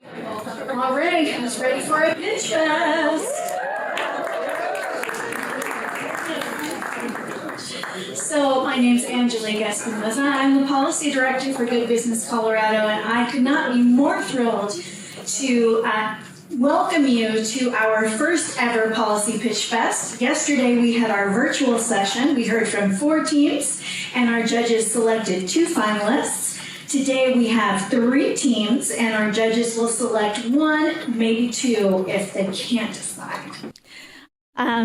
All right, who's ready for a pitch fest? So my name's Angelique Espinoza. I'm the Policy Director for Good Business Colorado, and I could not be more thrilled to welcome you to our first ever Policy Pitch Fest. Yesterday we had our virtual session. We heard from 4 teams, and our judges selected 2 finalists. Today we have 3 teams, and our judges will select 1, maybe 2, if they can't decide.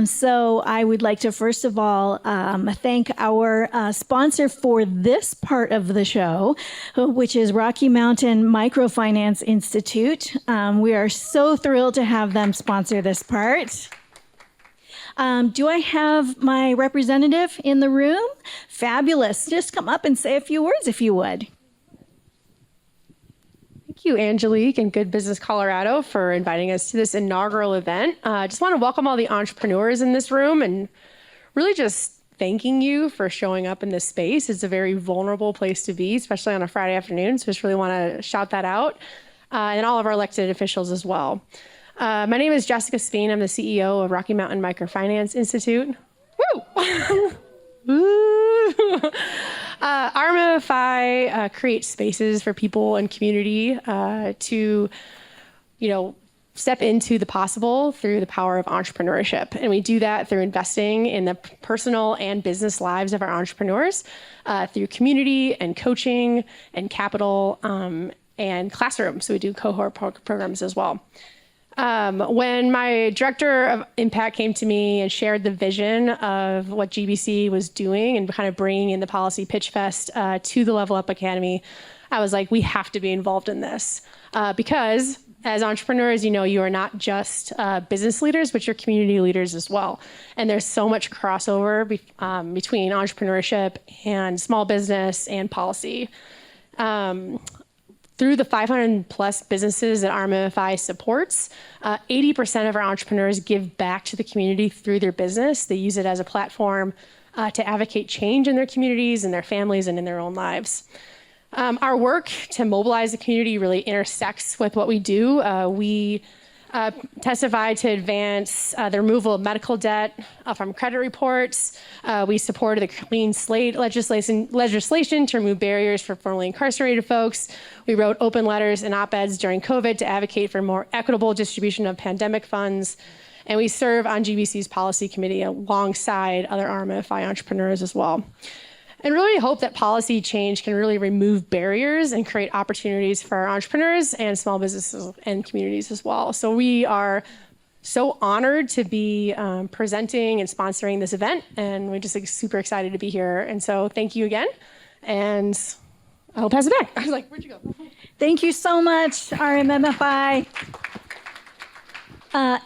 So I would like to first of all thank our sponsor for this part of the show, which is Rocky Mountain Microfinance Institute. We are so thrilled to have them sponsor this part. Do I have my representative in the room? Fabulous. Just come up and say a few words if you would. Thank you, Angelique and Good Business Colorado, for inviting us to this inaugural event. I just want to welcome all the entrepreneurs in this room and really just thanking you for showing up in this space. It's a very vulnerable place to be, especially on a Friday afternoon. So just really want to shout that out, and all of our elected officials as well. My name is Jessica Speen. I'm the CEO of Rocky Mountain Microfinance Institute. Woo! Woo! RMFI creates spaces for people and community to, step into the possible through the power of entrepreneurship. And we do that through investing in the personal and business lives of our entrepreneurs through community and coaching and capital and classroom. So we do cohort programs as well. When my director of impact came to me and shared the vision of what GBC was doing and kind of bringing in the Policy Pitch Fest to the Level Up Academy, I was like, we have to be involved in this because as entrepreneurs, you are not just business leaders, but you're community leaders as well. And there's so much crossover between entrepreneurship and small business and policy. Through the 500 plus businesses that RMFI supports, 80% of our entrepreneurs give back to the community through their business. They use it as a platform to advocate change in their communities and their families and in their own lives. Our work to mobilize the community really intersects with what we do. We testify to advance the removal of medical debt from credit reports. We supported the Clean Slate legislation to remove barriers for formerly incarcerated folks. We wrote open letters and op-eds during COVID to advocate for more equitable distribution of pandemic funds. And we serve on GBC's policy committee alongside other RMFI entrepreneurs as well. And really hope that policy change can really remove barriers and create opportunities for our entrepreneurs and small businesses and communities as well. So we are so honored to be presenting and sponsoring this event, and we're just super excited to be here. And so thank you again, and I'll pass it back. I was like, where'd you go? Thank you so much, RMMFI.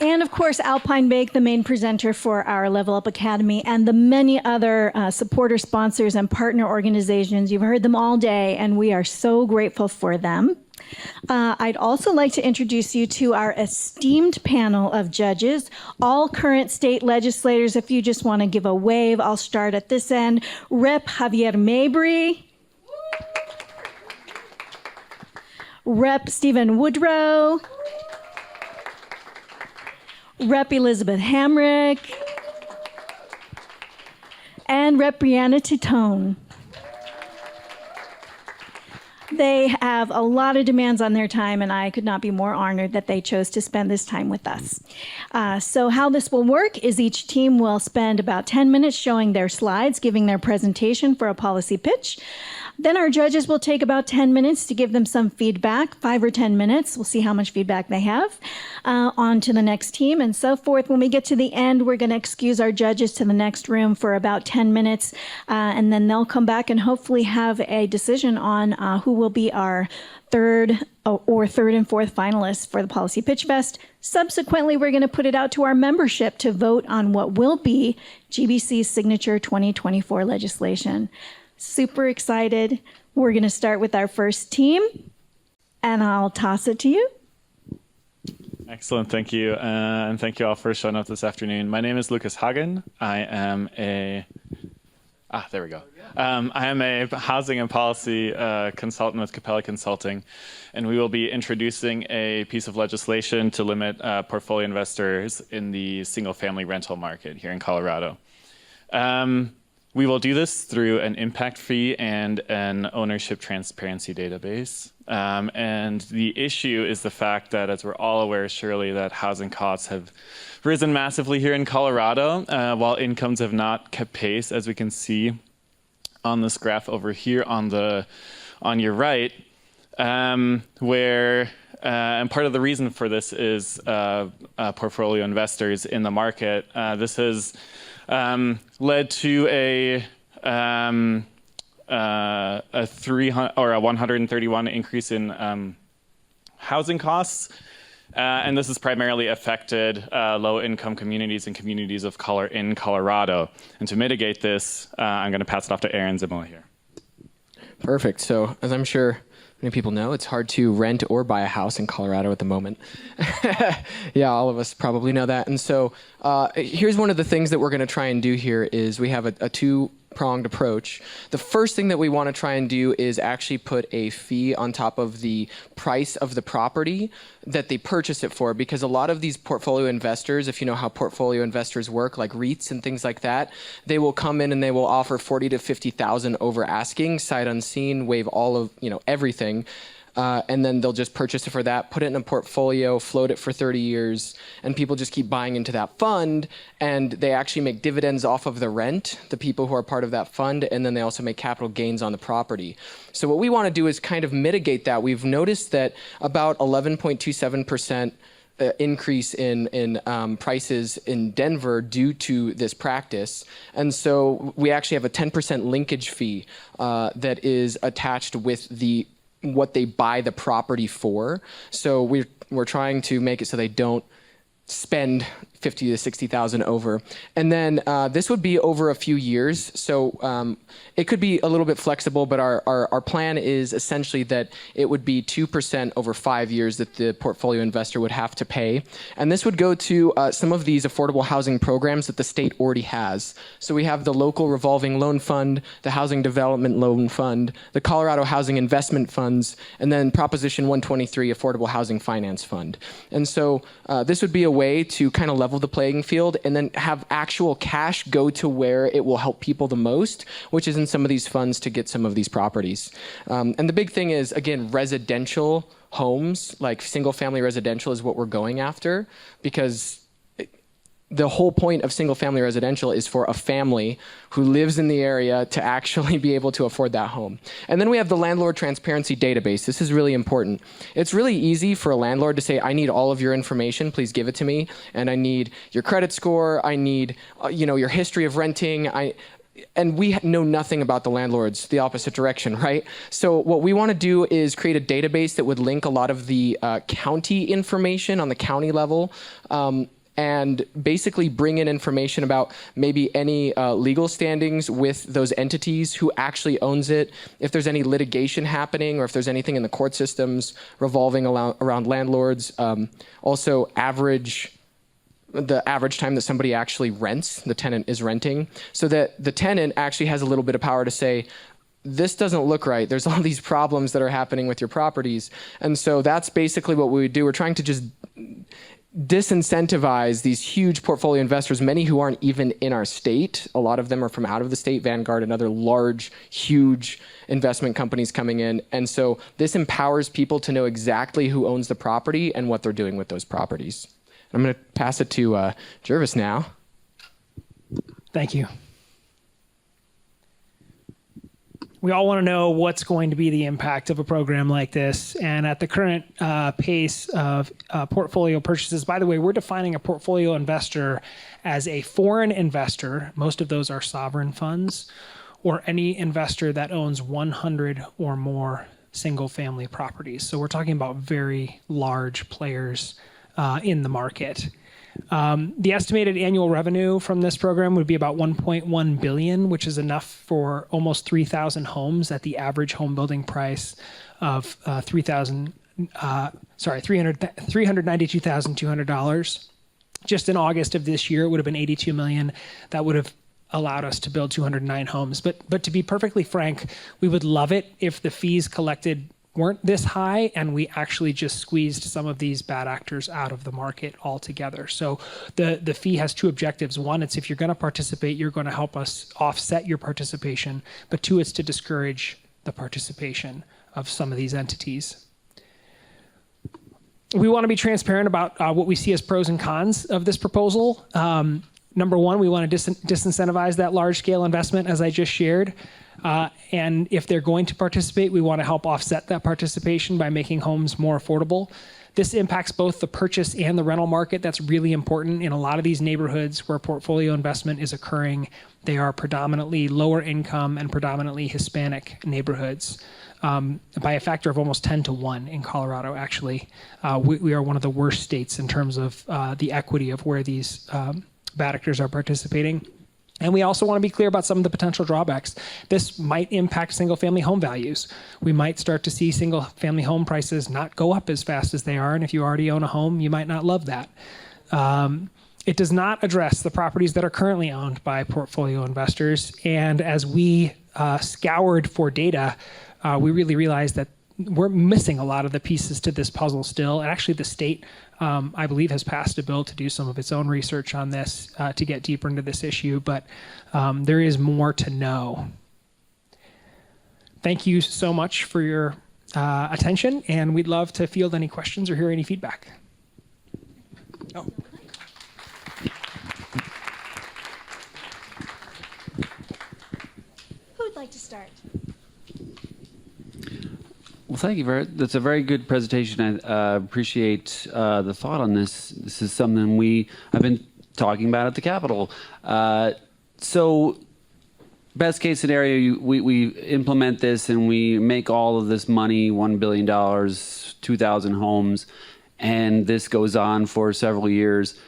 And of course, Alpine Bake, the main presenter for our Level Up Academy, and the many other supporter sponsors and partner organizations. You've heard them all day, and we are so grateful for them. I'd also like to introduce you to our esteemed panel of judges, all current state legislators. If you just want to give a wave, I'll start at this end. Rep. Javier Mabrey. Rep. Steven Woodrow. Rep. Eliza Hamrick, and Rep. Brianna Titone. They have a lot of demands on their time, and I could not be more honored that they chose to spend this time with us. So how this will work is each team will spend about 10 minutes showing their slides, giving their presentation for a policy pitch. Then our judges will take about 10 minutes to give them some feedback, 5 or 10 minutes. We'll see how much feedback they have. On to the next team and so forth. When we get to the end, we're going to excuse our judges to the next room for about 10 minutes, and then they'll come back and hopefully have a decision on who will be our third and fourth finalists for the Policy Pitch Fest. Subsequently, we're going to put it out to our membership to vote on what will be GBC's signature 2024 legislation. Super excited. We're going to start with our first team, and I'll toss it to you. Excellent. Thank you. And thank you all for showing up this afternoon. My name is Lucas Hagen. I am There we go. I am a housing and policy consultant with Capella Consulting, and we will be introducing a piece of legislation to limit portfolio investors in the single-family rental market here in Colorado. We will do this through an impact fee and an ownership transparency database. And the issue is the fact that, as we're all aware, surely, that housing costs have risen massively here in Colorado, while incomes have not kept pace, as we can see on this graph over here on your right, where and part of the reason for this is portfolio investors in the market. This has led to a 131 increase in housing costs, and this has primarily affected low-income communities and communities of color in Colorado. And to mitigate this, I'm going to pass it off to Aaron Zimola here. Perfect. So, as I'm sure many people know, it's hard to rent or buy a house in Colorado at the moment. Yeah, all of us probably know that. And so here's one of the things that we're going to try and do here is we have a two-pronged approach. The first thing that we want to try and do is actually put a fee on top of the price of the property that they purchase it for, because a lot of these portfolio investors, if you know how portfolio investors work, like REITs and things like that, they will come in and they will offer $40,000 to $50,000 over asking, sight unseen, waive all of everything. And then they'll just purchase it for that, put it in a portfolio, float it for 30 years, and people just keep buying into that fund, and they actually make dividends off of the rent, the people who are part of that fund, and then they also make capital gains on the property. So what we want to do is kind of mitigate that. We've noticed that about 11.27% increase in prices in Denver due to this practice. And so we actually have a 10% linkage fee that is attached with what they buy the property for. So we're trying to make it so they don't spend $50,000 to $60,000 over. And then this would be over a few years. So it could be a little bit flexible, but our plan is essentially that it would be 2% over 5 years that the portfolio investor would have to pay. And this would go to some of these affordable housing programs that the state already has. So we have the local revolving loan fund, the housing development loan fund, the Colorado Housing Investment Funds, and then Proposition 123 Affordable Housing Finance Fund. And so this would be a way to kind of level the playing field and then have actual cash go to where it will help people the most, which is in some of these funds to get some of these properties. And the big thing is, again, residential homes, like single family residential is what we're going after, because the whole point of single family residential is for a family who lives in the area to actually be able to afford that home. And then we have the landlord transparency database. This is really important. It's really easy for a landlord to say, I need all of your information, please give it to me. And I need your credit score, I need your history of renting, and we know nothing about the landlords, the opposite direction, right? So what we want to do is create a database that would link a lot of the county information on the county level, and basically bring in information about maybe any legal standings with those entities, who actually owns it, if there's any litigation happening, or if there's anything in the court systems revolving around landlords. Also, the average time that somebody actually rents, the tenant is renting, so that the tenant actually has a little bit of power to say, this doesn't look right. There's all these problems that are happening with your properties. And so that's basically what we would do. We're trying to just disincentivize these huge portfolio investors, many who aren't even in our state. A lot of them are from out of the state, Vanguard and other large, huge investment companies coming in. And so this empowers people to know exactly who owns the property and what they're doing with those properties. I'm going to pass it to Jervis now. Thank you. We all want to know what's going to be the impact of a program like this. And at the current pace of portfolio purchases, by the way, we're defining a portfolio investor as a foreign investor. Most of those are sovereign funds, or any investor that owns 100 or more single family properties. So we're talking about very large players in the market. The estimated annual revenue from this program would be about $1.1 billion, which is enough for almost 3,000 homes at the average home building price of $392,200. Just in August of this year, it would have been $82 million. That would have allowed us to build 209 homes. But to be perfectly frank, we would love it if the fees collected weren't this high and we actually just squeezed some of these bad actors out of the market altogether. So the fee has two objectives. One, it's if you're going to participate, you're going to help us offset your participation. But two, it's to discourage the participation of some of these entities. We want to be transparent about what we see as pros and cons of this proposal. Number one, we want to disincentivize that large-scale investment, as I just shared. And if they're going to participate, we want to help offset that participation by making homes more affordable. This impacts both the purchase and the rental market. That's really important in a lot of these neighborhoods where portfolio investment is occurring. They are predominantly lower income and predominantly Hispanic neighborhoods. By a factor of almost 10 to 1 in Colorado, actually. We are one of the worst states in terms of the equity of where these bad actors are participating. And we also want to be clear about some of the potential drawbacks. This might impact single-family home values. We might start to see single-family home prices not go up as fast as they are, and if you already own a home, you might not love that. It does not address the properties that are currently owned by portfolio investors, and as we scoured for data, we really realized that we're missing a lot of the pieces to this puzzle still. And actually the state, I believe, has passed a bill to do some of its own research on this to get deeper into this issue, but there is more to know. Thank you so much for your attention, and we'd love to field any questions or hear any feedback. Oh. Who would like to start? Well, thank you. That's a very good presentation. I appreciate the thought on this. This is something I've been talking about at the Capitol. So best case scenario, we implement this and we make all of this money, $1 billion, 2,000 homes, and this goes on for several years.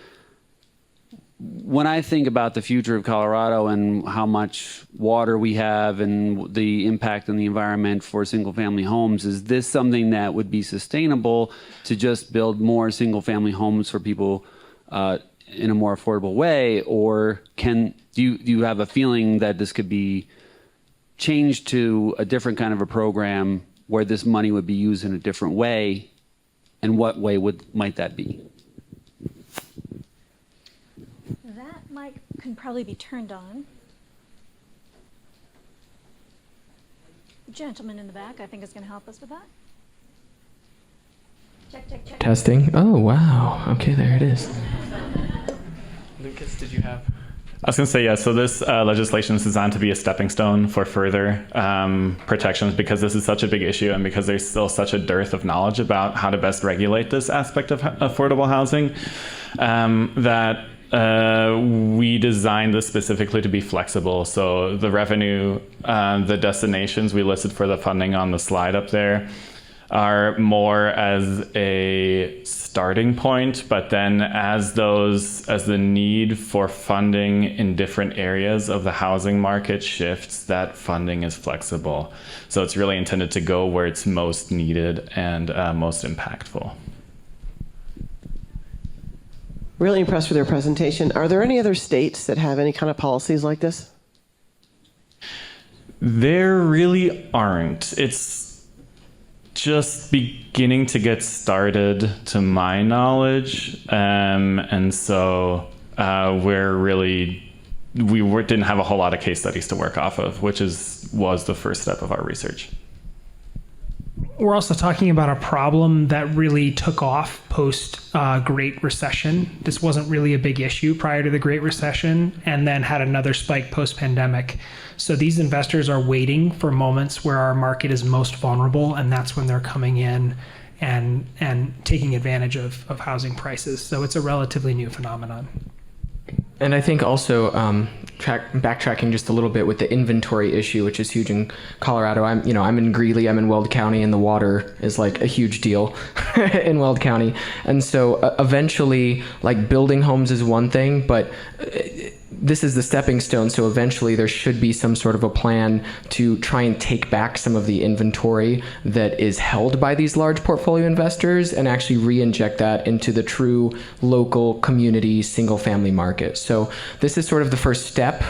When I think about the future of Colorado and how much water we have and the impact on the environment for single-family homes, is this something that would be sustainable to just build more single-family homes for people in a more affordable way? Or do you have a feeling that this could be changed to a different kind of a program where this money would be used in a different way? And what way might that be? That mic can probably be turned on. The gentleman in the back, I think, is going to help us with that. Check, check, check. Testing. Oh, wow. Okay, there it is. Lucas, did you have? I was going to say, yeah, so this legislation is designed to be a stepping stone for further protections, because this is such a big issue and because there's still such a dearth of knowledge about how to best regulate this aspect of affordable housing, that we designed this specifically to be flexible. So the revenue, the destinations we listed for the funding on the slide up there are more as a starting point, but then as the need for funding in different areas of the housing market shifts, that funding is flexible. So it's really intended to go where it's most needed and most impactful. Really impressed with your presentation. Are there any other states that have any kind of policies like this? There really aren't. It's just beginning to get started, to my knowledge, and so we didn't have a whole lot of case studies to work off of, which was the first step of our research. We're also talking about a problem that really took off post Great Recession. This wasn't really a big issue prior to the Great Recession, and then had another spike post-pandemic. So these investors are waiting for moments where our market is most vulnerable, and that's when they're coming in and taking advantage of housing prices. So it's a relatively new phenomenon. And I think also backtracking just a little bit with the inventory issue, which is huge in Colorado. I'm in Greeley, I'm in Weld County, and the water is like a huge deal in Weld County. And so eventually, like, building homes is one thing, but this is the stepping stone. So eventually there should be some sort of a plan to try and take back some of the inventory that is held by these large portfolio investors and actually re-inject that into the true local community single family market. So this is sort of the first step.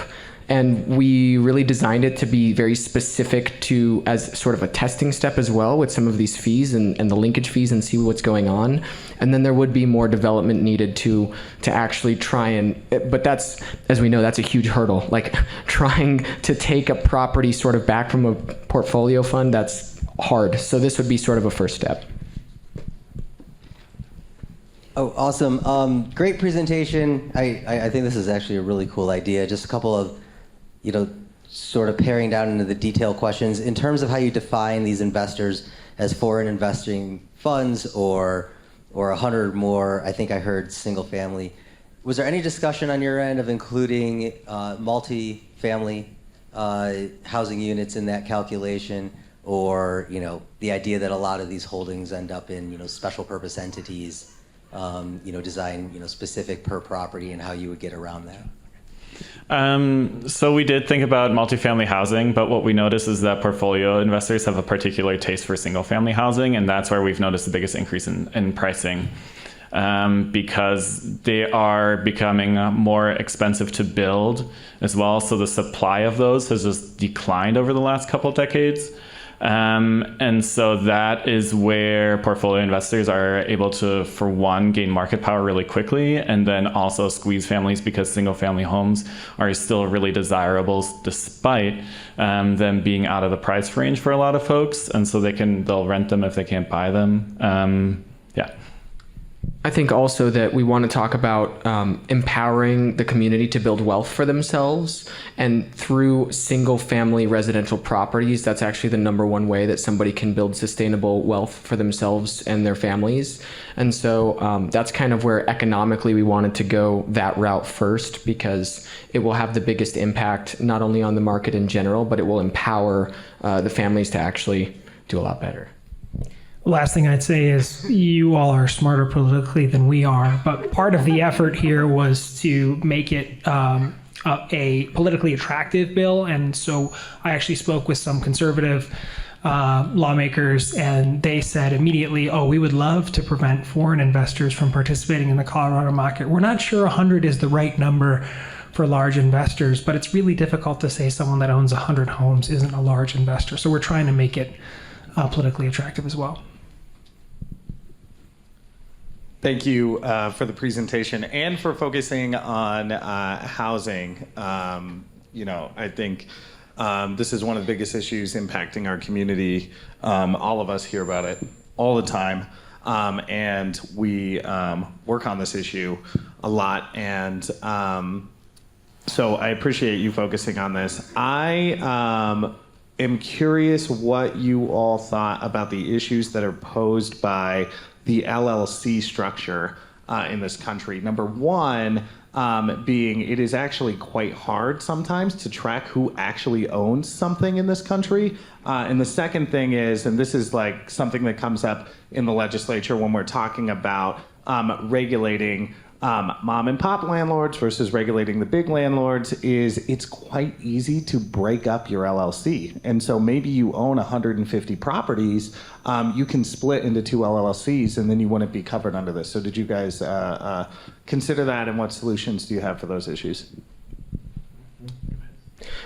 And we really designed it to be very specific to as sort of a testing step as well with some of these fees and the linkage fees and see what's going on. And then there would be more development needed to actually try and, but that's, as we know, that's a huge hurdle. Like trying to take a property sort of back from a portfolio fund, that's hard. So this would be sort of a first step. Oh, awesome. Great presentation. I think this is actually a really cool idea. Just a couple of, sort of paring down into the detailed questions. In terms of how you define these investors as foreign investing funds or 100 or more, I think I heard single family. Was there any discussion on your end of including multi-family housing units in that calculation? Or, the idea that a lot of these holdings end up in, special purpose entities, designed, specific per property and how you would get around that? So we did think about multifamily housing, but what we noticed is that portfolio investors have a particular taste for single family housing, and that's where we've noticed the biggest increase in pricing. Because they are becoming more expensive to build as well. So the supply of those has just declined over the last couple of decades. And so that is where portfolio investors are able to, for one, gain market power really quickly, and then also squeeze families because single family homes are still really desirable despite them being out of the price range for a lot of folks. And so they'll rent them if they can't buy them. I think also that we want to talk about empowering the community to build wealth for themselves. And through single family residential properties, that's actually the number one way that somebody can build sustainable wealth for themselves and their families. And so that's kind of where economically we wanted to go that route first, because it will have the biggest impact not only on the market in general, but it will empower the families to actually do a lot better. Last thing I'd say is you all are smarter politically than we are, but part of the effort here was to make it a politically attractive bill. And so I actually spoke with some conservative lawmakers, and they said immediately, we would love to prevent foreign investors from participating in the Colorado market. We're not sure 100 is the right number for large investors, but it's really difficult to say someone that owns 100 homes isn't a large investor. So we're trying to make it politically attractive as well. Thank you for the presentation and for focusing on housing. I think this is one of the biggest issues impacting our community. All of us hear about it all the time, and we work on this issue a lot. And so I appreciate you focusing on this. I am curious what you all thought about the issues that are posed by the LLC structure in this country. Number one being it is actually quite hard sometimes to track who actually owns something in this country. And the second thing is, and this is like something that comes up in the legislature when we're talking about regulating mom and pop landlords versus regulating the big landlords, is it's quite easy to break up your LLC. And so maybe you own 150 properties, you can split into 2 LLCs and then you wouldn't be covered under this. So did you guys consider that, and what solutions do you have for those issues?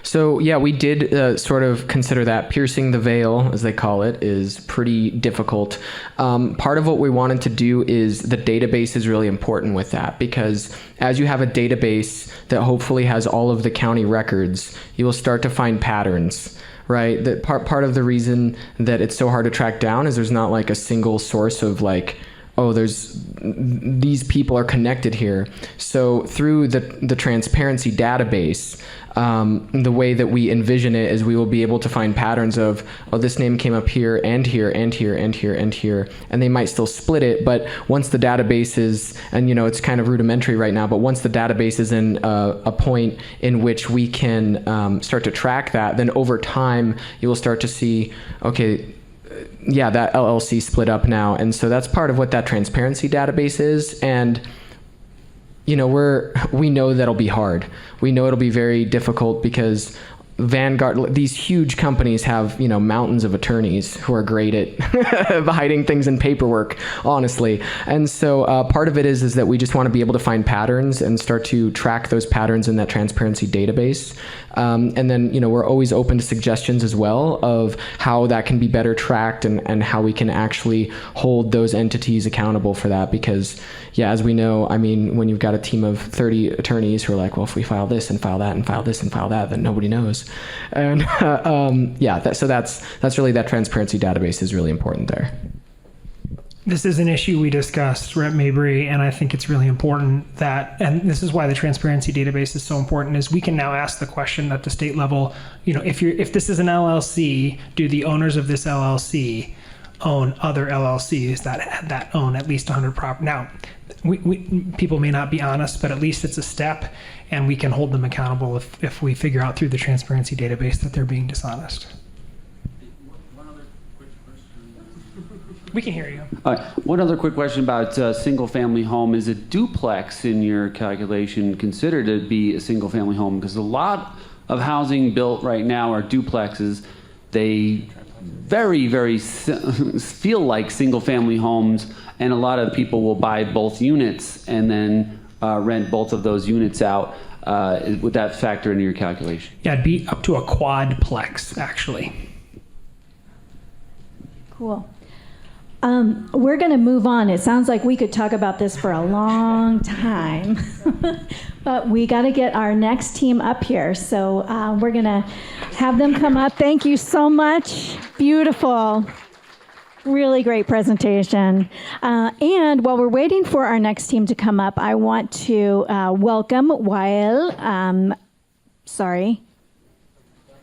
So yeah, we did sort of consider that. Piercing the veil, as they call it, is pretty difficult. Part of what we wanted to do is the database is really important with that, because as you have a database that hopefully has all of the county records, you will start to find patterns, right? That part of the reason that it's so hard to track down is there's not like a single source of like, these people are connected here. So through the transparency database, the way that we envision it is we will be able to find patterns of, this name came up here and here and here and here and here, and they might still split it, but once the database is, and it's kind of rudimentary right now, but once the database is in a point in which we can start to track that, then over time you will start to see, yeah, that LLC split up now. And so that's part of what that transparency database is. And we know that'll be hard. We know it'll be very difficult because Vanguard, these huge companies have, mountains of attorneys who are great at hiding things in paperwork, honestly. And so part of it is that we just want to be able to find patterns and start to track those patterns in that transparency database. And then, we're always open to suggestions as well of how that can be better tracked and how we can actually hold those entities accountable for that. Because, yeah, as we know, when you've got a team of 30 attorneys who are like, well, if we file this and file that and file this and file that, then nobody knows. And so that's really, that transparency database is really important there. This is an issue we discussed, Rep. Mabrey, and I think it's really important that, and this is why the transparency database is so important, is we can now ask the question at the state level, if this is an LLC, do the owners of this LLC own other LLCs that own at least 100 property? Now, people may not be honest, but at least it's a step, and we can hold them accountable if we figure out through the transparency database that they're being dishonest. One other quick question. We can hear you. One other quick question about single-family home. Is a duplex in your calculation considered to be a single-family home? Because a lot of housing built right now are duplexes. They very, very feel like single-family homes, and a lot of people will buy both units and then rent both of those units out. Would that factor into your calculation? Yeah, it'd be up to a quadplex, actually. Cool. We're going to move on. It sounds like we could talk about this for a long time, but we got to get our next team up here. So we're going to have them come up. Thank you so much. Beautiful. Really great presentation. And while we're waiting for our next team to come up, I want to welcome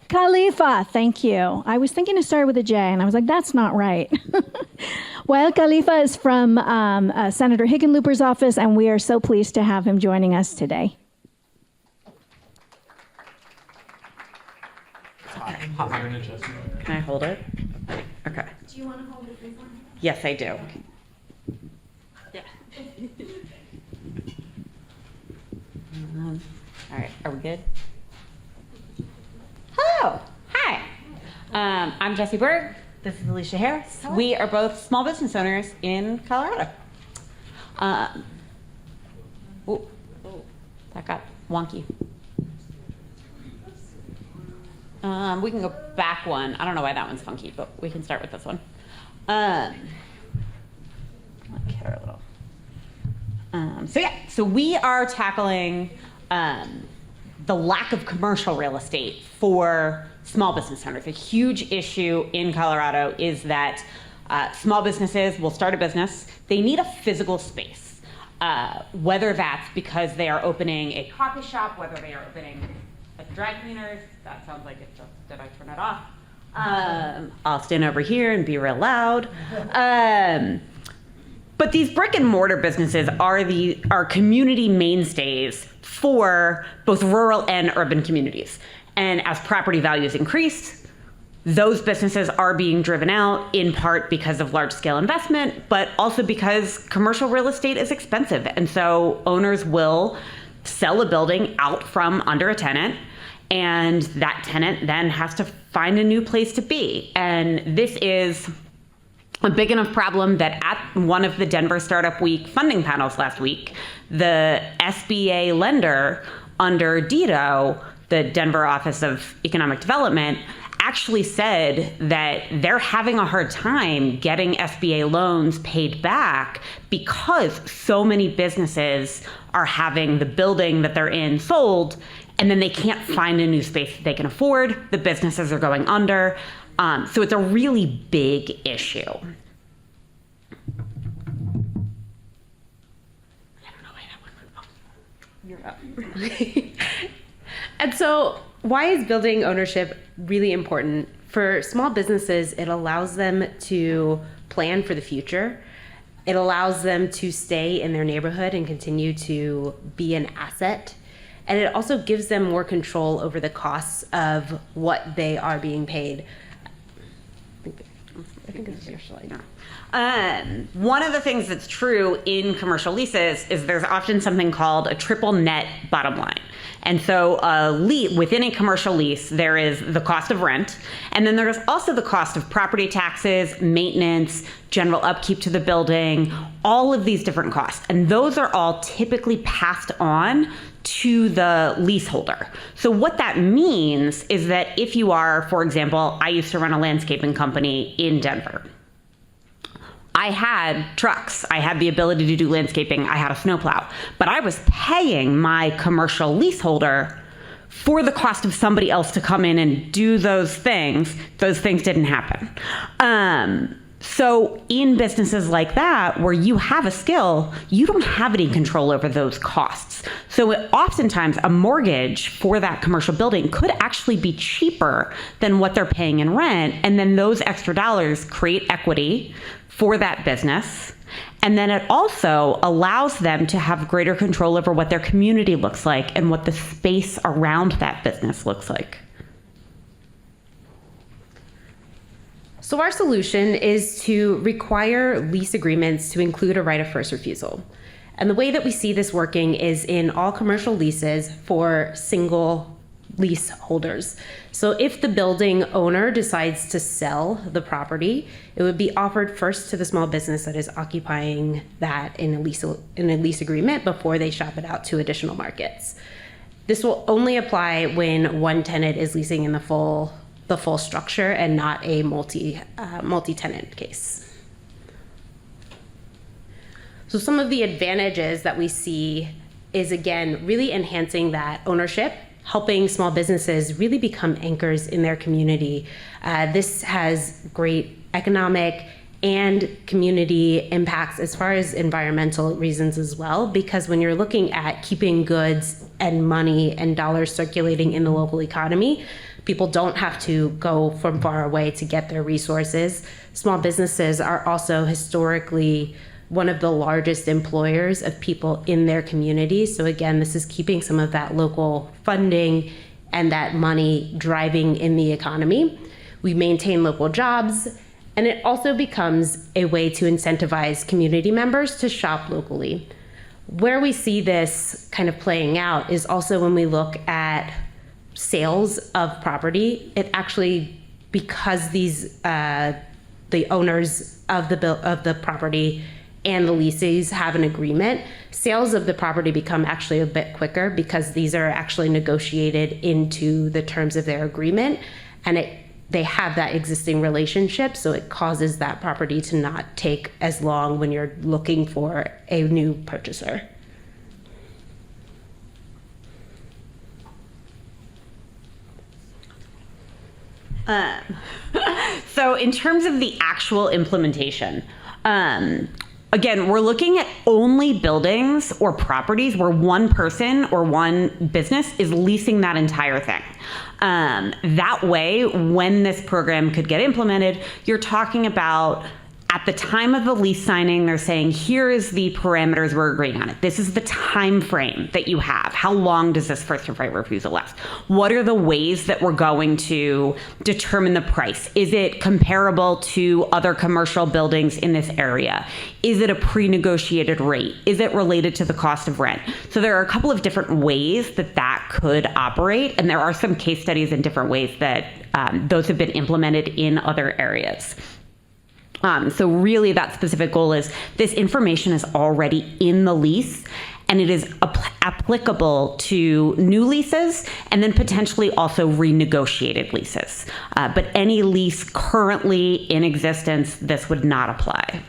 Khalifa, thank you. I was thinking to start with a J, and I was like, that's not right. Wael Khalifa is from Senator Hickenlooper's office, and we are so pleased to have him joining us today. Can I hold it? Okay. Do you want to hold it? Yes, I do. Yeah. All right, are we good? Hello, hi. I'm Jessi Burg. This is Alisha Harris. Hello. We are both small business owners in Colorado. That got wonky. We can go back one. I don't know why that one's funky, but we can start with this one. Let me hit her a little. So we are tackling the lack of commercial real estate for small business owners. A huge issue in Colorado is that small businesses will start a business. They need a physical space, whether that's because they are opening a coffee shop, whether they are opening a dry cleaners. That sounds like it just, did I turn it off? I'll stand over here and be real loud. But these brick and mortar businesses are community mainstays for both rural and urban communities. And as property values increase, those businesses are being driven out, in part because of large scale investment, but also because commercial real estate is expensive. And so owners will sell a building out from under a tenant, and that tenant then has to find a new place to be. And this is a big enough problem that at one of the Denver Startup Week funding panels last week, the SBA lender under DEDO, the Denver Office of Economic Development, actually said that they're having a hard time getting SBA loans paid back because so many businesses are having the building that they're in sold, and then they can't find a new space that they can afford. The businesses are going under. So it's a really big issue. I don't know why that one went off. You're up. And so why is building ownership really important? For small businesses, it allows them to plan for the future. It allows them to stay in their neighborhood and continue to be an asset. And it also gives them more control over the costs of what they are being paid. I think it's your slide. One of the things that's true in commercial leases is there's often something called a triple net bottom line. And so within a commercial lease, there is the cost of rent, and then there's also the cost of property taxes, maintenance, general upkeep to the building, all of these different costs. And those are all typically passed on to the leaseholder. So what that means is that if you are, for example, I used to run a landscaping company in Denver. I had trucks. I had the ability to do landscaping. I had a snowplow. But I was paying my commercial leaseholder for the cost of somebody else to come in and do those things. Those things didn't happen. So in businesses like that, where you have a skill, you don't have any control over those costs. So oftentimes a mortgage for that commercial building could actually be cheaper than what they're paying in rent. And then those extra dollars create equity for that business. And then it also allows them to have greater control over what their community looks like and what the space around that business looks like. So our solution is to require lease agreements to include a right of first refusal. And the way that we see this working is in all commercial leases for single leaseholders. So if the building owner decides to sell the property, it would be offered first to the small business that is occupying that in a lease agreement before they shop it out to additional markets. This will only apply when one tenant is leasing in the full structure and not a multi-tenant case. So some of the advantages that we see is, again, really enhancing that ownership, helping small businesses really become anchors in their community. This has great economic and community impacts as far as environmental reasons as well, because when you're looking at keeping goods and money and dollars circulating in the local economy, people don't have to go from far away to get their resources. Small businesses are also historically one of the largest employers of people in their community. So again, this is keeping some of that local funding and that money driving in the economy. We maintain local jobs, and it also becomes a way to incentivize community members to shop locally. Where we see this kind of playing out is also when we look at sales of property. It actually, because these the owners of the property and the leases have an agreement, sales of the property become actually a bit quicker because these are actually negotiated into the terms of their agreement, and they have that existing relationship, so it causes that property to not take as long when you're looking for a new purchaser. So in terms of the actual implementation, again, we're looking at only buildings or properties where one person or one business is leasing that entire thing. That way, when this program could get implemented, you're talking about at the time of the lease signing, they're saying, here is the parameters we're agreeing on it. This is the time frame that you have. How long does this first right refusal last? What are the ways that we're going to determine the price? Is it comparable to other commercial buildings in this area? Is it a pre-negotiated rate? Is it related to the cost of rent? So there are a couple of different ways that could operate, and there are some case studies in different ways that those have been implemented in other areas. So really that specific goal is this information is already in the lease, and it is applicable to new leases and then potentially also renegotiated leases. But any lease currently in existence, this would not apply.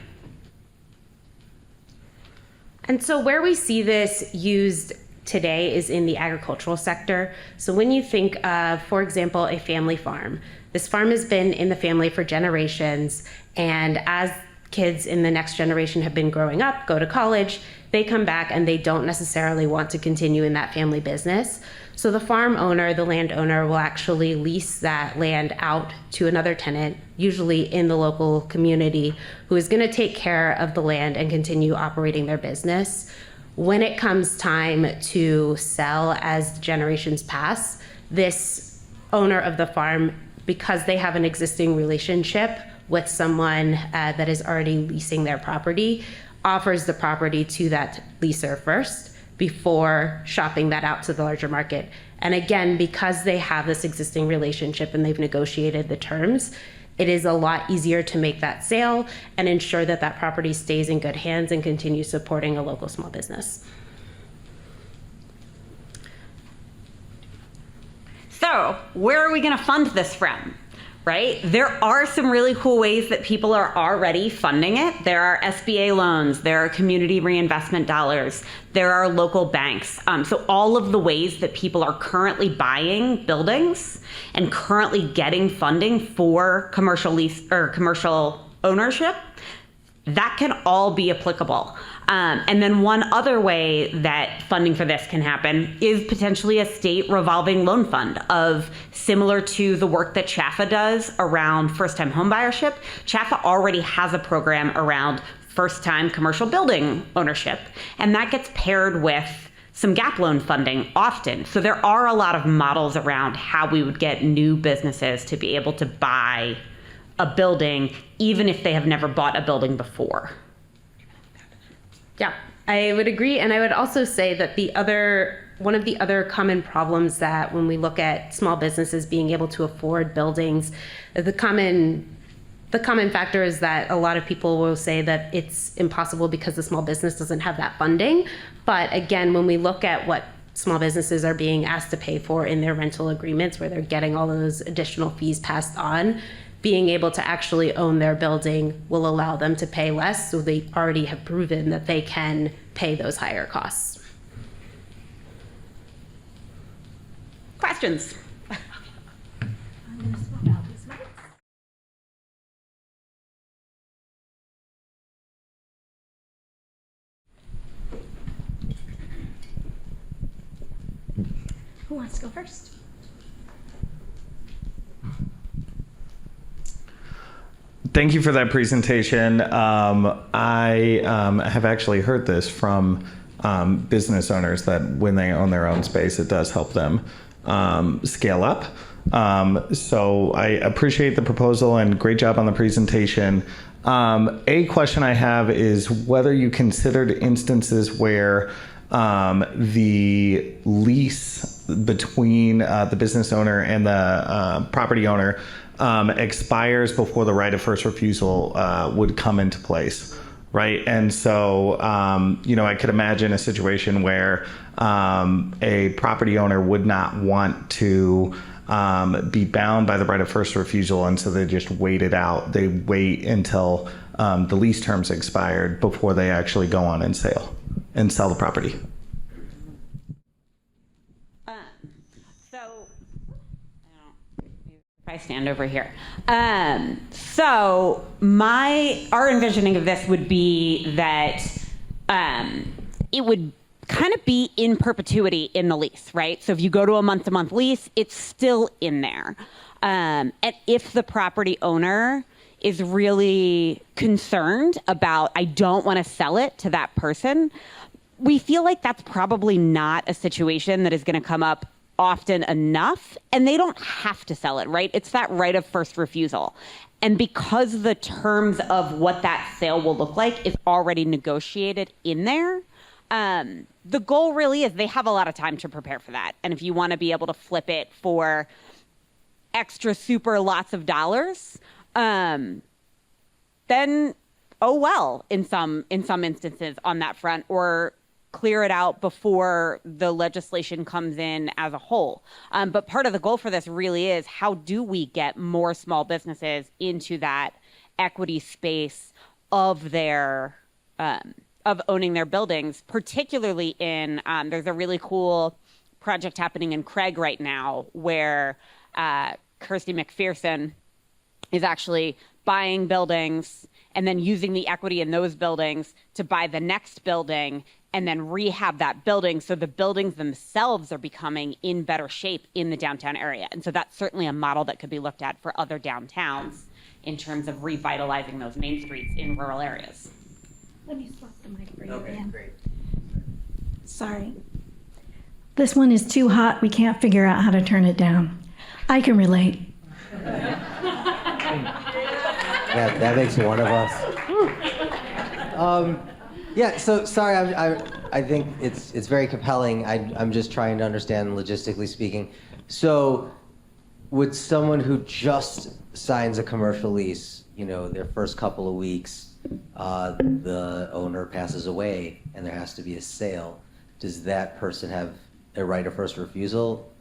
And so where we see this used today is in the agricultural sector. So when you think of, for example, a family farm, this farm has been in the family for generations, and as kids in the next generation have been growing up, go to college, they come back and they don't necessarily want to continue in that family business. So the farm owner, the landowner, will actually lease that land out to another tenant, usually in the local community, who is going to take care of the land and continue operating their business. When it comes time to sell as generations pass, this owner of the farm, because they have an existing relationship with someone that is already leasing their property, offers the property to that leaser first. before shopping that out to the larger market. And again, because they have this existing relationship and they've negotiated the terms, it is a lot easier to make that sale and ensure that that property stays in good hands and continues supporting a local small business. So, where are we going to fund this from? Right? There are some really cool ways that people are already funding it. There are SBA loans, there are community reinvestment dollars, there are local banks. So all of the ways that people are currently buying buildings and currently getting funding for commercial lease or commercial ownership, that can all be applicable. And then one other way that funding for this can happen is potentially a state revolving loan fund of similar to the work that CHAFA does around first-time homebuyership. CHAFA already has a program around first-time commercial building ownership, and that gets paired with some gap loan funding often. So there are a lot of models around how we would get new businesses to be able to buy a building, even if they have never bought a building before. Yeah, I would agree. And I would also say that one of the other common problems that when we look at small businesses being able to afford buildings, the common factor is that a lot of people will say that it's impossible because the small business doesn't have that funding. But again, when we look at what small businesses are being asked to pay for in their rental agreements, where they're getting all of those additional fees passed on, being able to actually own their building will allow them to pay less, so they already have proven that they can pay those higher costs. Questions? Who wants to go first? Thank you for that presentation. I have actually heard this from business owners that when they own their own space, it does help them scale up. So I appreciate the proposal and great job on the presentation. A question I have is whether you considered instances where the lease between the business owner and the property owner expires before the right of first refusal would come into place, right? And so, I could imagine a situation where a property owner would not want to be bound by the right of first refusal, and so they just wait it out. They wait until the lease terms expired before they actually go on and sell the property. I stand over here. So our envisioning of this would be that it would kind of be in perpetuity in the lease, right? So if you go to a month-to-month lease, it's still in there. And if the property owner is really concerned about, I don't want to sell it to that person, we feel like that's probably not a situation that is going to come up often enough, and they don't have to sell it, right? It's that right of first refusal. And because the terms of what that sale will look like is already negotiated in there, the goal really is they have a lot of time to prepare for that. And if you want to be able to flip it for extra super lots of dollars, then oh well in some instances on that front, or clear it out before the legislation comes in as a whole. But part of the goal for this really is, how do we get more small businesses into that equity space of their of owning their buildings, particularly in there's a really cool project happening in Craig right now where Kirsty McPherson is actually buying buildings and then using the equity in those buildings to buy the next building and then rehab that building, so the buildings themselves are becoming in better shape in the downtown area. And so that's certainly a model that could be looked at for other downtowns in terms of revitalizing those main streets in rural areas. Let me swap the mic for you. Okay, great. Sorry. This one is too hot. We can't figure out how to turn it down. I can relate. That makes one of us. Yeah, so sorry, I think it's very compelling. I'm just trying to understand logistically speaking. So would someone who just signs a commercial lease, their first couple of weeks, the owner passes away and there has to be a sale, does that person have a right of first refusal?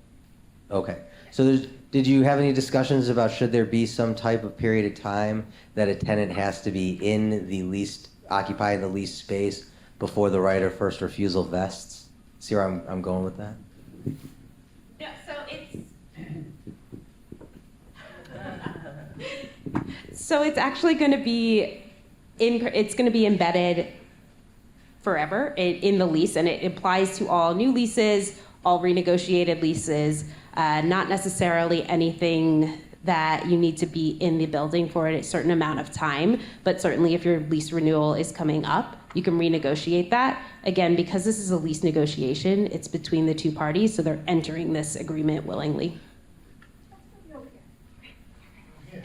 Okay. So did you have any discussions about should there be some type of period of time that a tenant has to be in the leased, occupying the leased space before the right of first refusal vests? See where I'm going with that? Yeah, so it's actually going to be embedded forever in the lease, and it applies to all new leases, all renegotiated leases, not necessarily anything that you need to be in the building for a certain amount of time, but certainly if your lease renewal is coming up, you can renegotiate that. Again, because this is a lease negotiation, it's between the two parties, so they're entering this agreement willingly.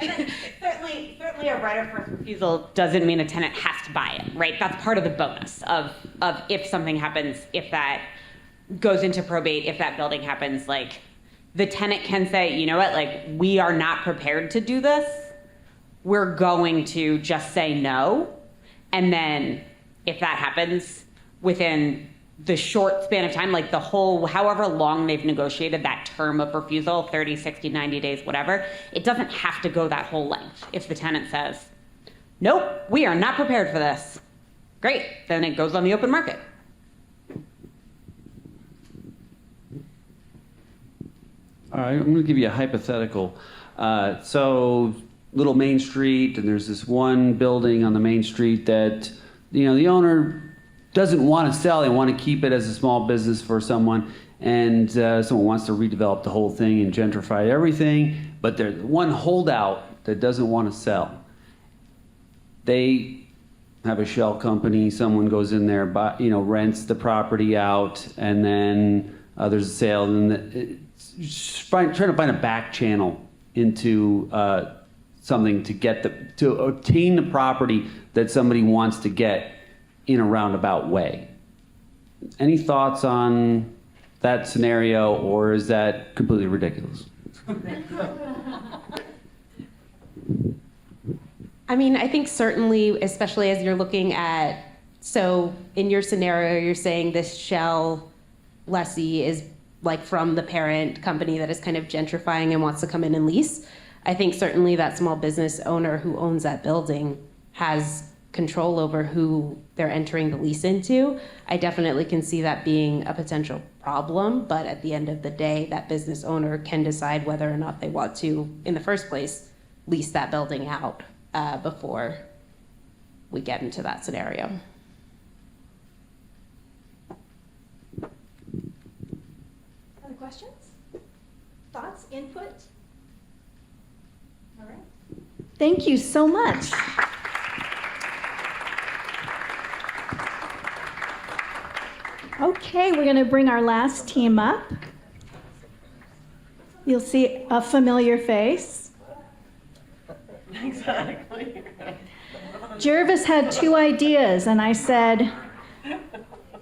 Certainly a right of first refusal doesn't mean a tenant has to buy it, right? That's part of the bonus of if something happens, if that goes into probate, if that building happens, like the tenant can say, you know what, like we are not prepared to do this. We're going to just say no. And then if that happens within the short span of time, like the whole, however long they've negotiated that term of refusal, 30, 60, 90 days, whatever, it doesn't have to go that whole length. If the tenant says, nope, we are not prepared for this, great, then it goes on the open market. All right, I'm going to give you a hypothetical. So, little Main Street, and there's this one building on the Main Street that, the owner doesn't want to sell. They want to keep it as a small business for someone, and someone wants to redevelop the whole thing and gentrify everything, but there's one holdout that doesn't want to sell. They have a shell company. Someone goes in there, rents the property out, and then there's a sale, and trying to find a back channel into something to obtain the property that somebody wants to get in a roundabout way. Any thoughts on that scenario, or is that completely ridiculous? I mean, I think certainly, especially as you're looking at, so in your scenario, you're saying this shell lessee is like from the parent company that is kind of gentrifying and wants to come in and lease. I think certainly that small business owner who owns that building has control over who they're entering the lease into. I definitely can see that being a potential problem, but at the end of the day, that business owner can decide whether or not they want to, in the first place, lease that building out before we get into that scenario. Other questions? Thoughts? Input? All right. Thank you so much. Okay, we're going to bring our last team up. You'll see a familiar face. Exactly. Jervis had two ideas, and I said,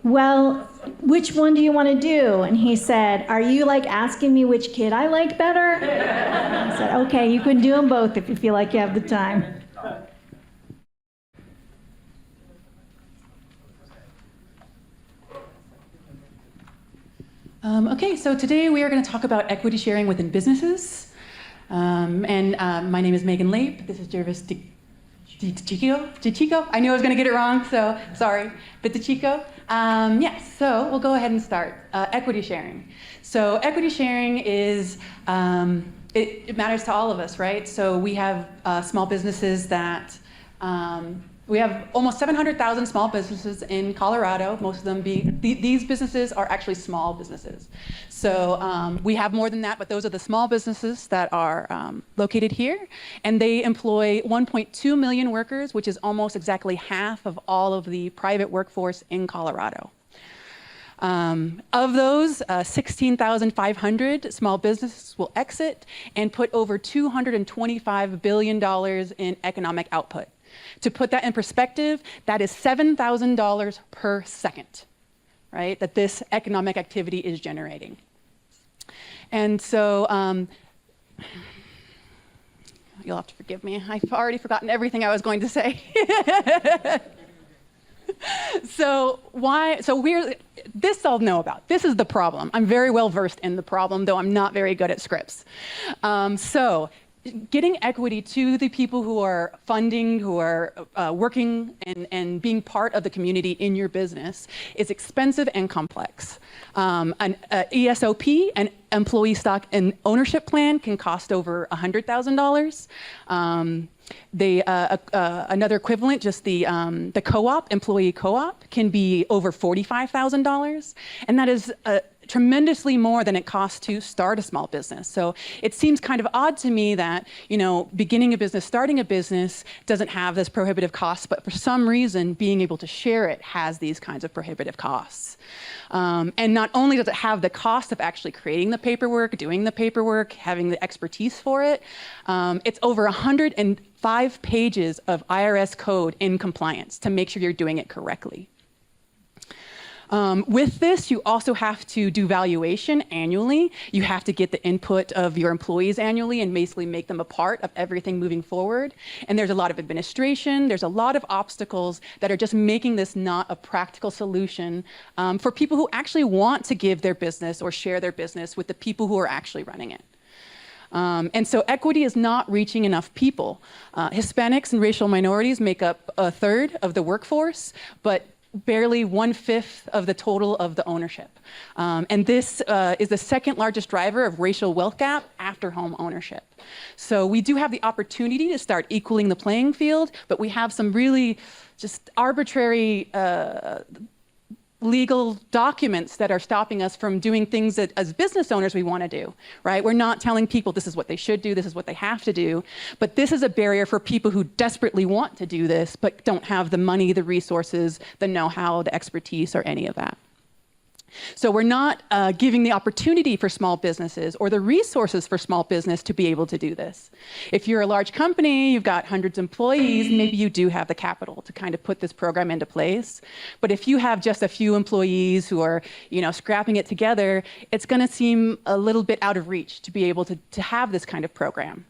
well, which one do you want to do? And he said, are you like asking me which kid I like better? I said, okay, you can do them both if you feel like you have the time. Okay, so today we are going to talk about equity sharing within businesses. My name is Meghan Lape. This is Jervis DiCicco. I knew I was going to get it wrong, so sorry. But DiCicco. Yes, so we'll go ahead and start. Equity sharing. So equity sharing is, it matters to all of us, right? So we have small businesses that, we have almost 700,000 small businesses in Colorado. Most of them these businesses are actually small businesses. So we have more than that, but those are the small businesses that are located here. And they employ 1.2 million workers, which is almost exactly half of all of the private workforce in Colorado. Of those, 16,500 small businesses will exit and put over $225 billion in economic output. To put that in perspective, that is $7,000 per second. right, that this economic activity is generating. And so, you'll have to forgive me. I've already forgotten everything I was going to say. So this I'll know about. This is the problem. I'm very well versed in the problem, though I'm not very good at scripts. So getting equity to the people who are funding, who are working and being part of the community in your business is expensive and complex. An ESOP, an employee stock and ownership plan, can cost over $100,000. Another equivalent, just the co-op, employee co-op, can be over $45,000, and that is tremendously more than it costs to start a small business. So it seems kind of odd to me that, beginning a business, starting a business doesn't have this prohibitive costs, but for some reason, being able to share it has these kinds of prohibitive costs. And not only does it have the cost of actually creating the paperwork, doing the paperwork, having the expertise for it, it's over 105 pages of IRS code in compliance to make sure you're doing it correctly. With this, you also have to do valuation annually. You have to get the input of your employees annually and basically make them a part of everything moving forward. And there's a lot of administration. There's a lot of obstacles that are just making this not a practical solution for people who actually want to give their business or share their business with the people who are actually running it. And so equity is not reaching enough people. Hispanics and racial minorities make up a third of the workforce, but barely 1/5 of the total of the ownership. And this is the second largest driver of racial wealth gap after home ownership. So we do have the opportunity to start equaling the playing field, but we have some really just arbitrary legal documents that are stopping us from doing things that as business owners we want to do, right? We're not telling people this is what they should do, this is what they have to do, but this is a barrier for people who desperately want to do this but don't have the money, the resources, the know-how, the expertise, or any of that. So we're not giving the opportunity for small businesses or the resources for small business to be able to do this. If you're a large company, you've got hundreds of employees, maybe you do have the capital to kind of put this program into place. But if you have just a few employees who are, scrapping it together, it's going to seem a little bit out of reach to be able to have this kind of program.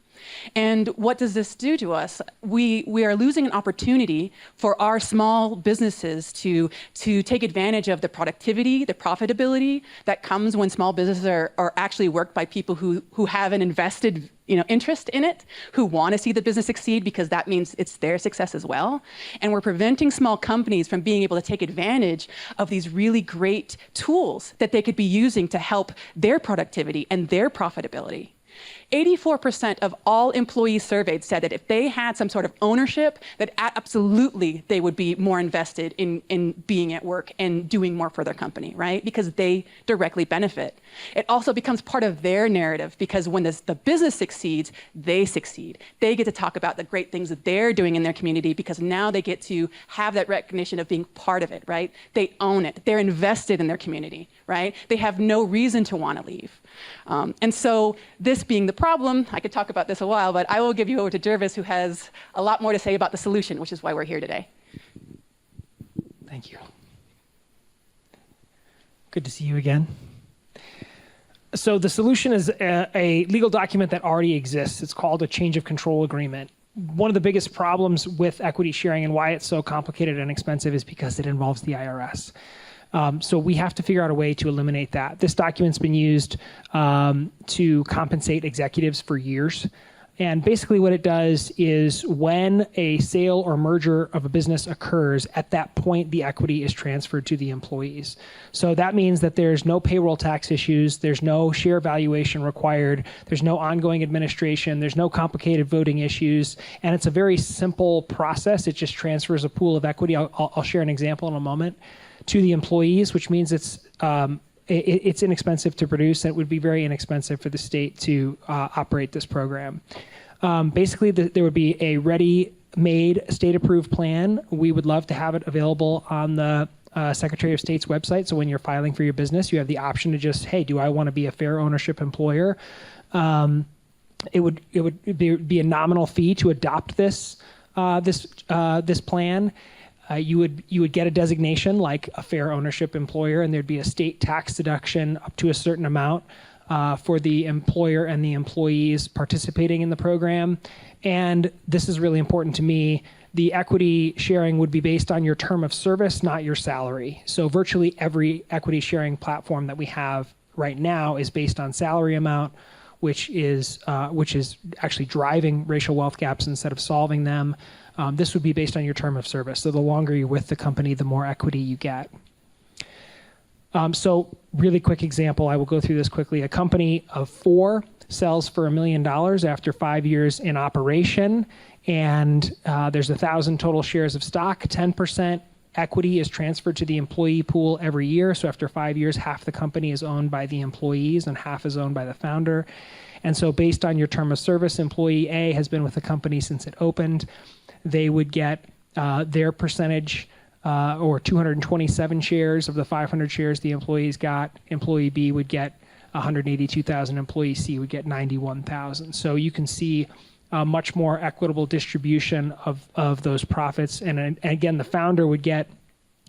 And what does this do to us? We are losing an opportunity for our small businesses to take advantage of the productivity, the profitability that comes when small businesses are actually worked by people who have an invested interest in it, who want to see the business succeed because that means it's their success as well. And we're preventing small companies from being able to take advantage of these really great tools that they could be using to help their productivity and their profitability. 84% of all employees surveyed said that if they had some sort of ownership, that absolutely they would be more invested in being at work and doing more for their company, right? Because they directly benefit. It also becomes part of their narrative because when the business succeeds, they succeed. They get to talk about the great things that they're doing in their community because now they get to have that recognition of being part of it, right? They own it. They're invested in their community, right? They have no reason to want to leave. And so this being the problem, I could talk about this a while, but I will give you over to Jervis, who has a lot more to say about the solution, which is why we're here today. Thank you. Good to see you again. So the solution is a legal document that already exists. It's called a change of control agreement. One of the biggest problems with equity sharing and why it's so complicated and expensive is because it involves the IRS. So we have to figure out a way to eliminate that. This document's been used to compensate executives for years. And basically what it does is when a sale or merger of a business occurs, at that point, the equity is transferred to the employees. So that means that there's no payroll tax issues, there's no share valuation required, there's no ongoing administration, there's no complicated voting issues, and it's a very simple process. It just transfers a pool of equity. I'll share an example in a moment, to the employees, which means it's inexpensive to produce, and it would be very inexpensive for the state to operate this program. Basically, there would be a ready-made, state-approved plan. We would love to have it available on the Secretary of State's website, so when you're filing for your business, you have the option to just, hey, do I want to be a fair ownership employer? It would be a nominal fee to adopt this plan. you would get a designation like a fair ownership employer, and there'd be a state tax deduction up to a certain amount for the employer and the employees participating in the program. And this is really important to me. The equity sharing would be based on your term of service, not your salary. So virtually every equity sharing platform that we have right now is based on salary amount, which is actually driving racial wealth gaps instead of solving them. This would be based on your term of service. So the longer you're with the company, the more equity you get. So really quick example, I will go through this quickly. A company of 4 sells for $1 million after 5 years in operation, and there's 1,000 total shares of stock. 10% equity is transferred to the employee pool every year. So after 5 years, half the company is owned by the employees and half is owned by the founder. And so based on your term of service, employee A has been with the company since it opened. They would get their percentage, or 227 shares of the 500 shares the employees got. Employee B would get 182,000. Employee C would get 91,000. So you can see a much more equitable distribution of those profits. And again, the founder would get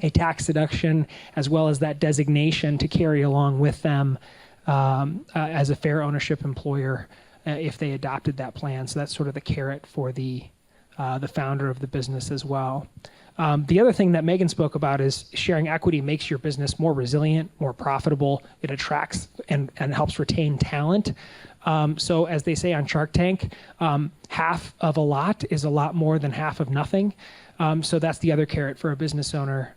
a tax deduction as well as that designation to carry along with them as a fair ownership employer if they adopted that plan. So that's sort of the carrot for the founder of the business as well. The other thing that Meghan spoke about is sharing equity makes your business more resilient, more profitable. It attracts and helps retain talent. So as they say on Shark Tank, half of a lot is a lot more than half of nothing. So that's the other carrot for a business owner,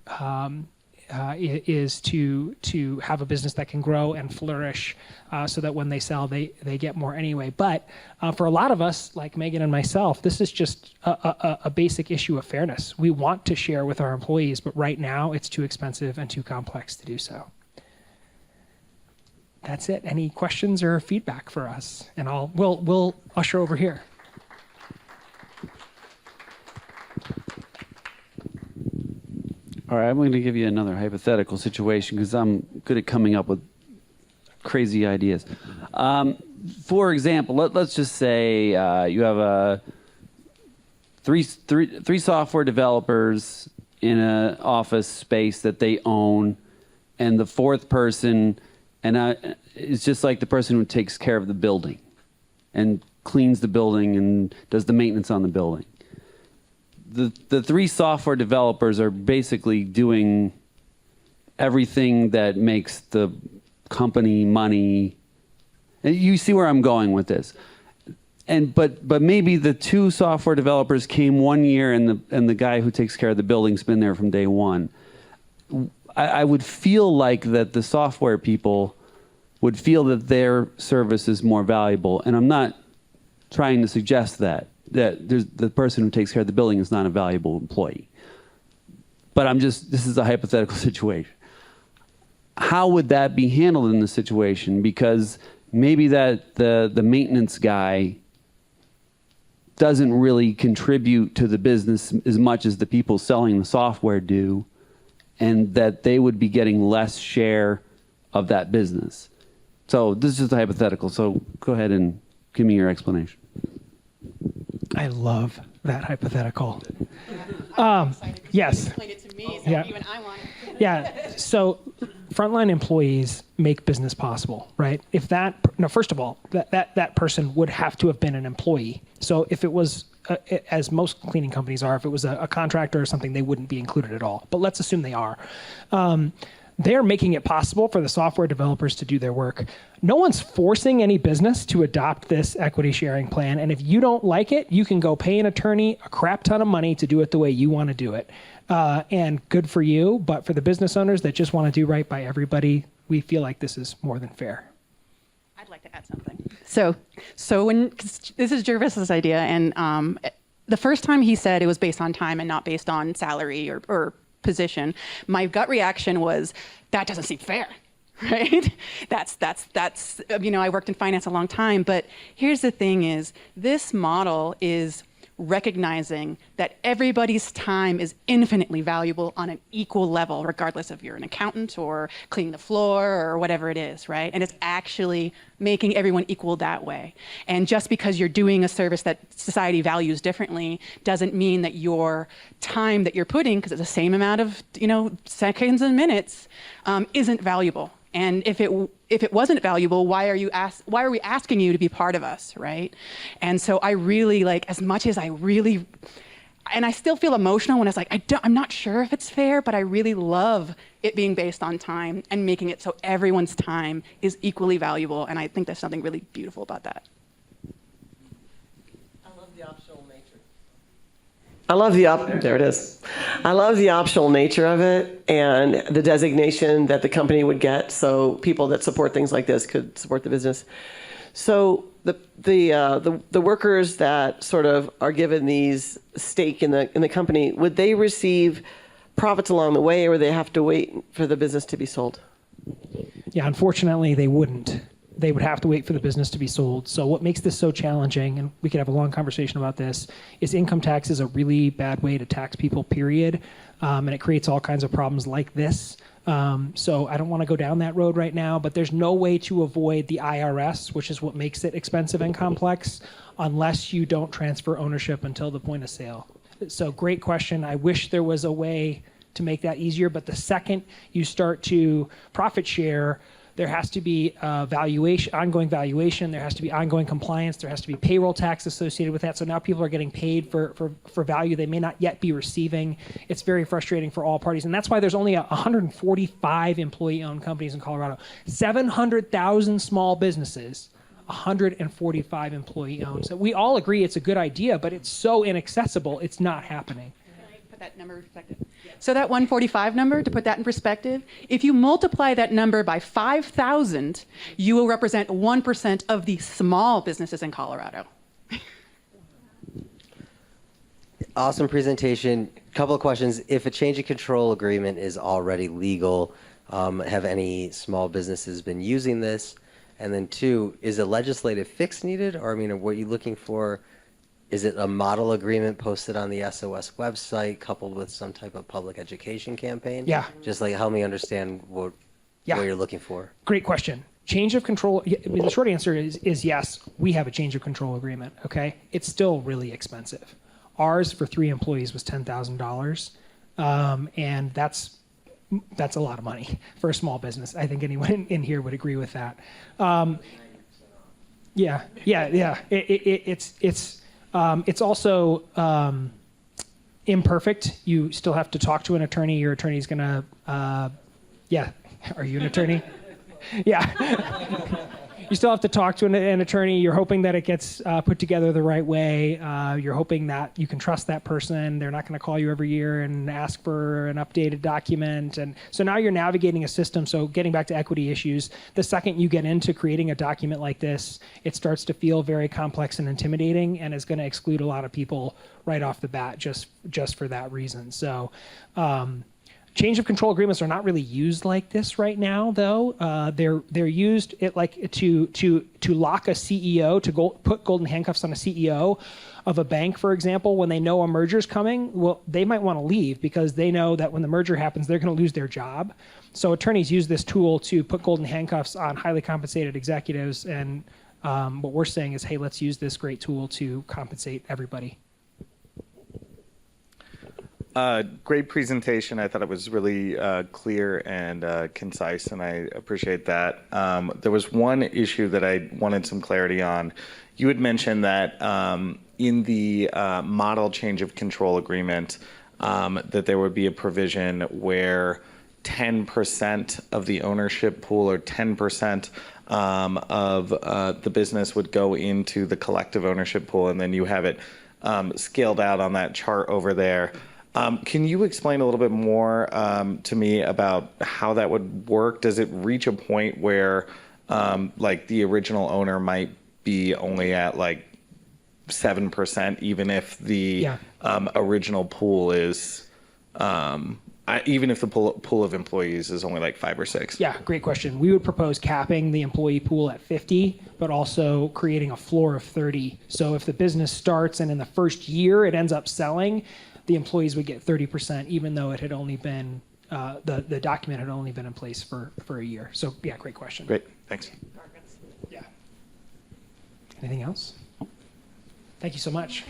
is to have a business that can grow and flourish so that when they sell, they get more anyway. But for a lot of us, like Meghan and myself, this is just a basic issue of fairness. We want to share with our employees, but right now it's too expensive and too complex to do so. That's it. Any questions or feedback for us? And we'll usher over here. All right, I'm going to give you another hypothetical situation because I'm good at coming up with crazy ideas. For example, let's just say you have three software developers in an office space that they own, and the fourth person is just like the person who takes care of the building and cleans the building and does the maintenance on the building. The 3 software developers are basically doing everything that makes the company money. And you see where I'm going with this. But maybe the 2 software developers came 1 year and the guy who takes care of the building's been there from day one. I would feel like that the software people would feel that their service is more valuable. And I'm not trying to suggest that there's the person who takes care of the building is not a valuable employee. But this is a hypothetical situation. How would that be handled in this situation? Because maybe that the maintenance guy doesn't really contribute to the business as much as the people selling the software do, and that they would be getting less share of that business. So this is just a hypothetical, so go ahead and give me your explanation. I love that hypothetical. Yes. Explain it to me, Yeah. even I want it. Yeah. So frontline employees make business possible, right? First of all, that person would have to have been an employee. So if it was, as most cleaning companies are, if it was a contractor or something, they wouldn't be included at all. But let's assume they are. They're making it possible for the software developers to do their work. No one's forcing any business to adopt this equity sharing plan. And if you don't like it, you can go pay an attorney a crap ton of money to do it the way you want to do it. And good for you. But for the business owners that just want to do right by everybody, we feel like this is more than fair. I'd like to add something. So this is Jervis's idea, and the first time he said it was based on time and not based on salary or position, my gut reaction was, that doesn't seem fair, right? That's I worked in finance a long time, but here's the thing is, this model is recognizing that everybody's time is infinitely valuable on an equal level, regardless if you're an accountant or cleaning the floor or whatever it is, right? And it's actually making everyone equal that way. And just because you're doing a service that society values differently doesn't mean that your time that you're putting, because it's the same amount of seconds and minutes, isn't valuable. And if it wasn't valuable, why are we asking you to be part of us, right? And so I really, as much as and I still feel emotional when it's I'm not sure if it's fair, but I really love it being based on time and making it so everyone's time is equally valuable. And I think there's something really beautiful about that. I love the optional nature of it and the designation that the company would get, so people that support things like this could support the business. So the workers that sort of are given these stake in the company, would they receive profits along the way, or would they have to wait for the business to be sold? Yeah, unfortunately, they wouldn't. They would have to wait for the business to be sold. So what makes this so challenging, and we could have a long conversation about this, is income tax is a really bad way to tax people, period. And it creates all kinds of problems like this. So I don't want to go down that road right now, but there's no way to avoid the IRS, which is what makes it expensive and complex, unless you don't transfer ownership until the point of sale. So great question. I wish there was a way to make that easier, but the second you start to profit share, there has to be ongoing valuation, there has to be ongoing compliance, there has to be payroll tax associated with that. So now people are getting paid for value they may not yet be receiving. It's very frustrating for all parties. And that's why there's only 145 employee-owned companies in Colorado, 700,000 small businesses, 145 employee-owned. So we all agree it's a good idea, but it's so inaccessible, it's not happening. Put that number in perspective. So that 145 number, to put that in perspective, if you multiply that number by 5,000, you will represent 1% of the small businesses in Colorado. Awesome presentation. Couple of questions. If a change of control agreement is already legal, have any small businesses been using this? And then two, is a legislative fix needed? Or what are you looking for? Is it a model agreement posted on the SOS website coupled with some type of public education campaign? Yeah. Just help me understand what you're looking for. Great question. Change of control, the short answer is yes, we have a change of control agreement, okay? It's still really expensive. Ours for 3 employees was $10,000, and that's a lot of money for a small business. I think anyone in here would agree with that. It's also imperfect. You still have to talk to an attorney. Your attorney's gonna, are you an attorney? Yeah. You still have to talk to an attorney. You're hoping that it gets put together the right way. You're hoping that you can trust that person. They're not going to call you every year and ask for an updated document. And so now you're navigating a system. So getting back to equity issues, the second you get into creating a document like this, it starts to feel very complex and intimidating, and is going to exclude a lot of people right off the bat just for that reason. So change of control agreements are not really used like this right now, though. They're used to lock a CEO, to put golden handcuffs on a CEO of a bank, for example. When they know a merger's coming, well, they might want to leave because they know that when the merger happens, they're going to lose their job. So attorneys use this tool to put golden handcuffs on highly compensated executives. And what we're saying is, hey, let's use this great tool to compensate everybody. Great presentation. I thought it was really clear and concise, and I appreciate that. There was one issue that I wanted some clarity on. You had mentioned that in the model change of control agreement, that there would be a provision where 10% of the ownership pool, or 10% of the business would go into the collective ownership pool, and then you have it scaled out on that chart over there. Can you explain a little bit more to me about how that would work? Does it reach a point where the original owner might be only at 7%, even if the original pool is even if the pool of employees is only like 5 or 6? Yeah, great question. We would propose capping the employee pool at 50, but also creating a floor of 30. So if the business starts and in the first year it ends up selling, the employees would get 30%, even though it had only been, the document had only been in place for a year. So yeah, great question. Great, thanks. Yeah. Anything else? Thank you so much.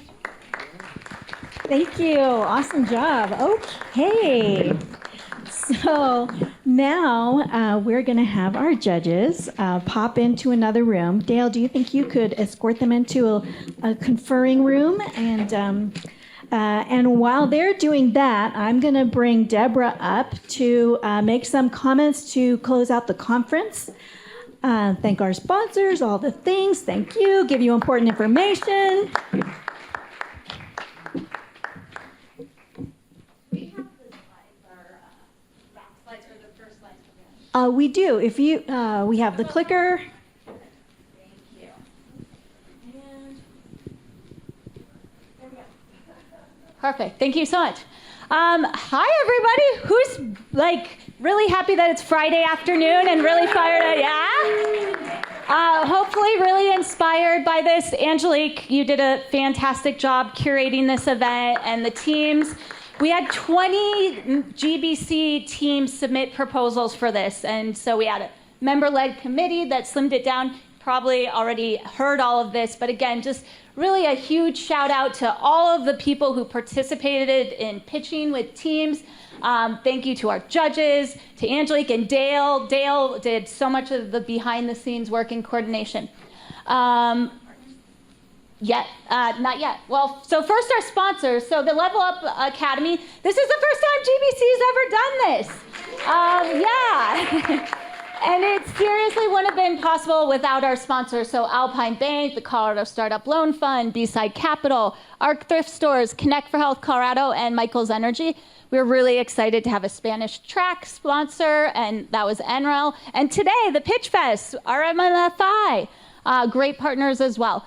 Thank you. Awesome job. Okay. So now we're going to have our judges pop into another room. Dale, do you think you could escort them into a conferring room? And while they're doing that, I'm going to bring Deborah up to make some comments to close out the conference. Thank our sponsors, all the things. Thank you. Give you important information. We do. If you, we have the clicker. Thank you. And there we go. Perfect. Thank you so much. Hi, everybody. Who's really happy that it's Friday afternoon and really fired up? Yeah. Hopefully, really inspired by this. Angelique, you did a fantastic job curating this event, and the teams. We had 20 GBC teams submit proposals for this, and so we had a member-led committee that slimmed it down. Probably already heard all of this, but again, just really a huge shout out to all of the people who participated in pitching with teams. Thank you to our judges, to Angelique and Dale. Dale did so much of the behind-the-scenes work and coordination. Not yet. Well, so first our sponsors. So the Level Up Academy. This is the first time GBC's ever done this. Yeah. And it seriously wouldn't have been possible without our sponsors. So Alpine Bank, the Colorado Startup Loan Fund, B-Side Capital, ARC Thrift Stores, Connect for Health Colorado, and Michael's Energy. We're really excited to have a Spanish track sponsor, and that was NREL. And today, the Pitchfest, RMLFI, great partners as well.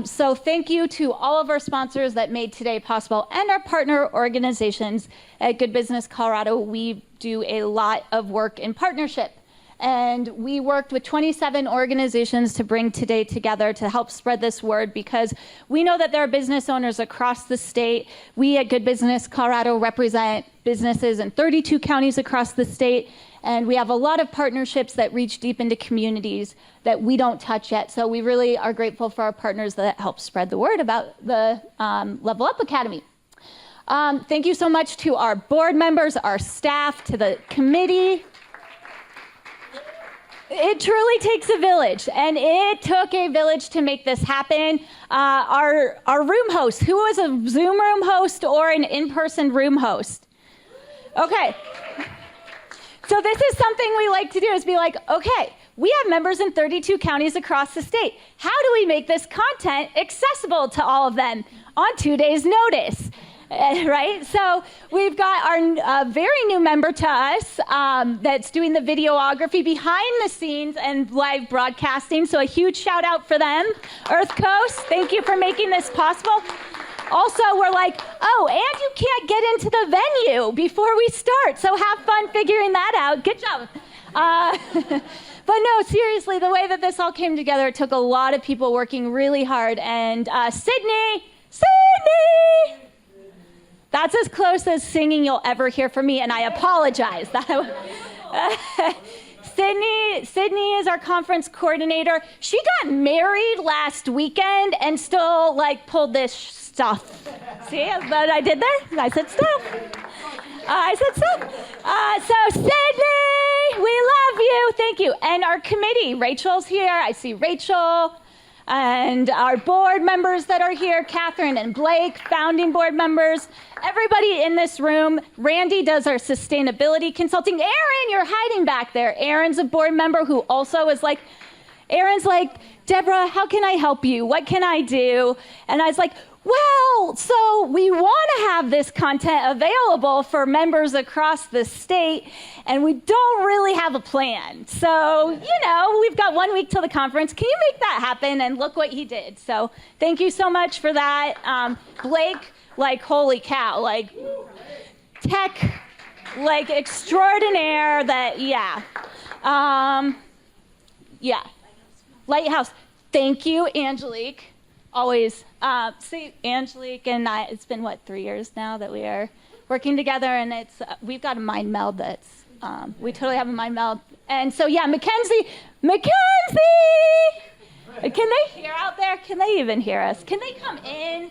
So thank you to all of our sponsors that made today possible and our partner organizations at Good Business Colorado. We do a lot of work in partnership. And we worked with 27 organizations to bring today together to help spread this word because we know that there are business owners across the state. We at Good Business Colorado represent businesses in 32 counties across the state. And we have a lot of partnerships that reach deep into communities that we don't touch yet. So we really are grateful for our partners that help spread the word about the Level Up Academy. Thank you so much to our board members, our staff, to the committee. It truly takes a village, and it took a village to make this happen. Our room host, who was a Zoom room host or an in-person room host? Okay. So this is something we like to do is be like, okay, we have members in 32 counties across the state. How do we make this content accessible to all of them on 2 days' notice? Right? So we've got our very new member to us that's doing the videography behind the scenes and live broadcasting. So a huge shout out for them. Earth Coast, thank you for making this possible. Also, we're like, oh, and you can't get into the venue before we start. So have fun figuring that out. Good job. But no, seriously, the way that this all came together, it took a lot of people working really hard. And Sydney! That's as close as singing you'll ever hear from me, and I apologize. Sydney is our conference coordinator. She got married last weekend and still pulled this stuff. See what I did there? I said stuff. So Sydney, we love you. Thank you. And our committee, Rachel's here. I see Rachel. And our board members that are here, Catherine and Blake, founding board members, everybody in this room. Randy does our sustainability consulting. Aaron, you're hiding back there. Aaron's a board member who also is Aaron's like, Deborah, how can I help you? What can I do? And I was like, well, so we want to have this content available for members across the state, and we don't really have a plan. So, we've got 1 week till the conference. Can you make that happen? And look what he did. So thank you so much for that. Blake, holy cow, tech like extraordinaire that, yeah. Yeah. Lighthouse. Thank you, Angelique. Always. See, Angelique and I, it's been, 3 years now that we are working together, and we've got a mind meld that's, we totally have a mind meld. And so, yeah, Mackenzie! Can they hear out there? Can they even hear us? Can they come in?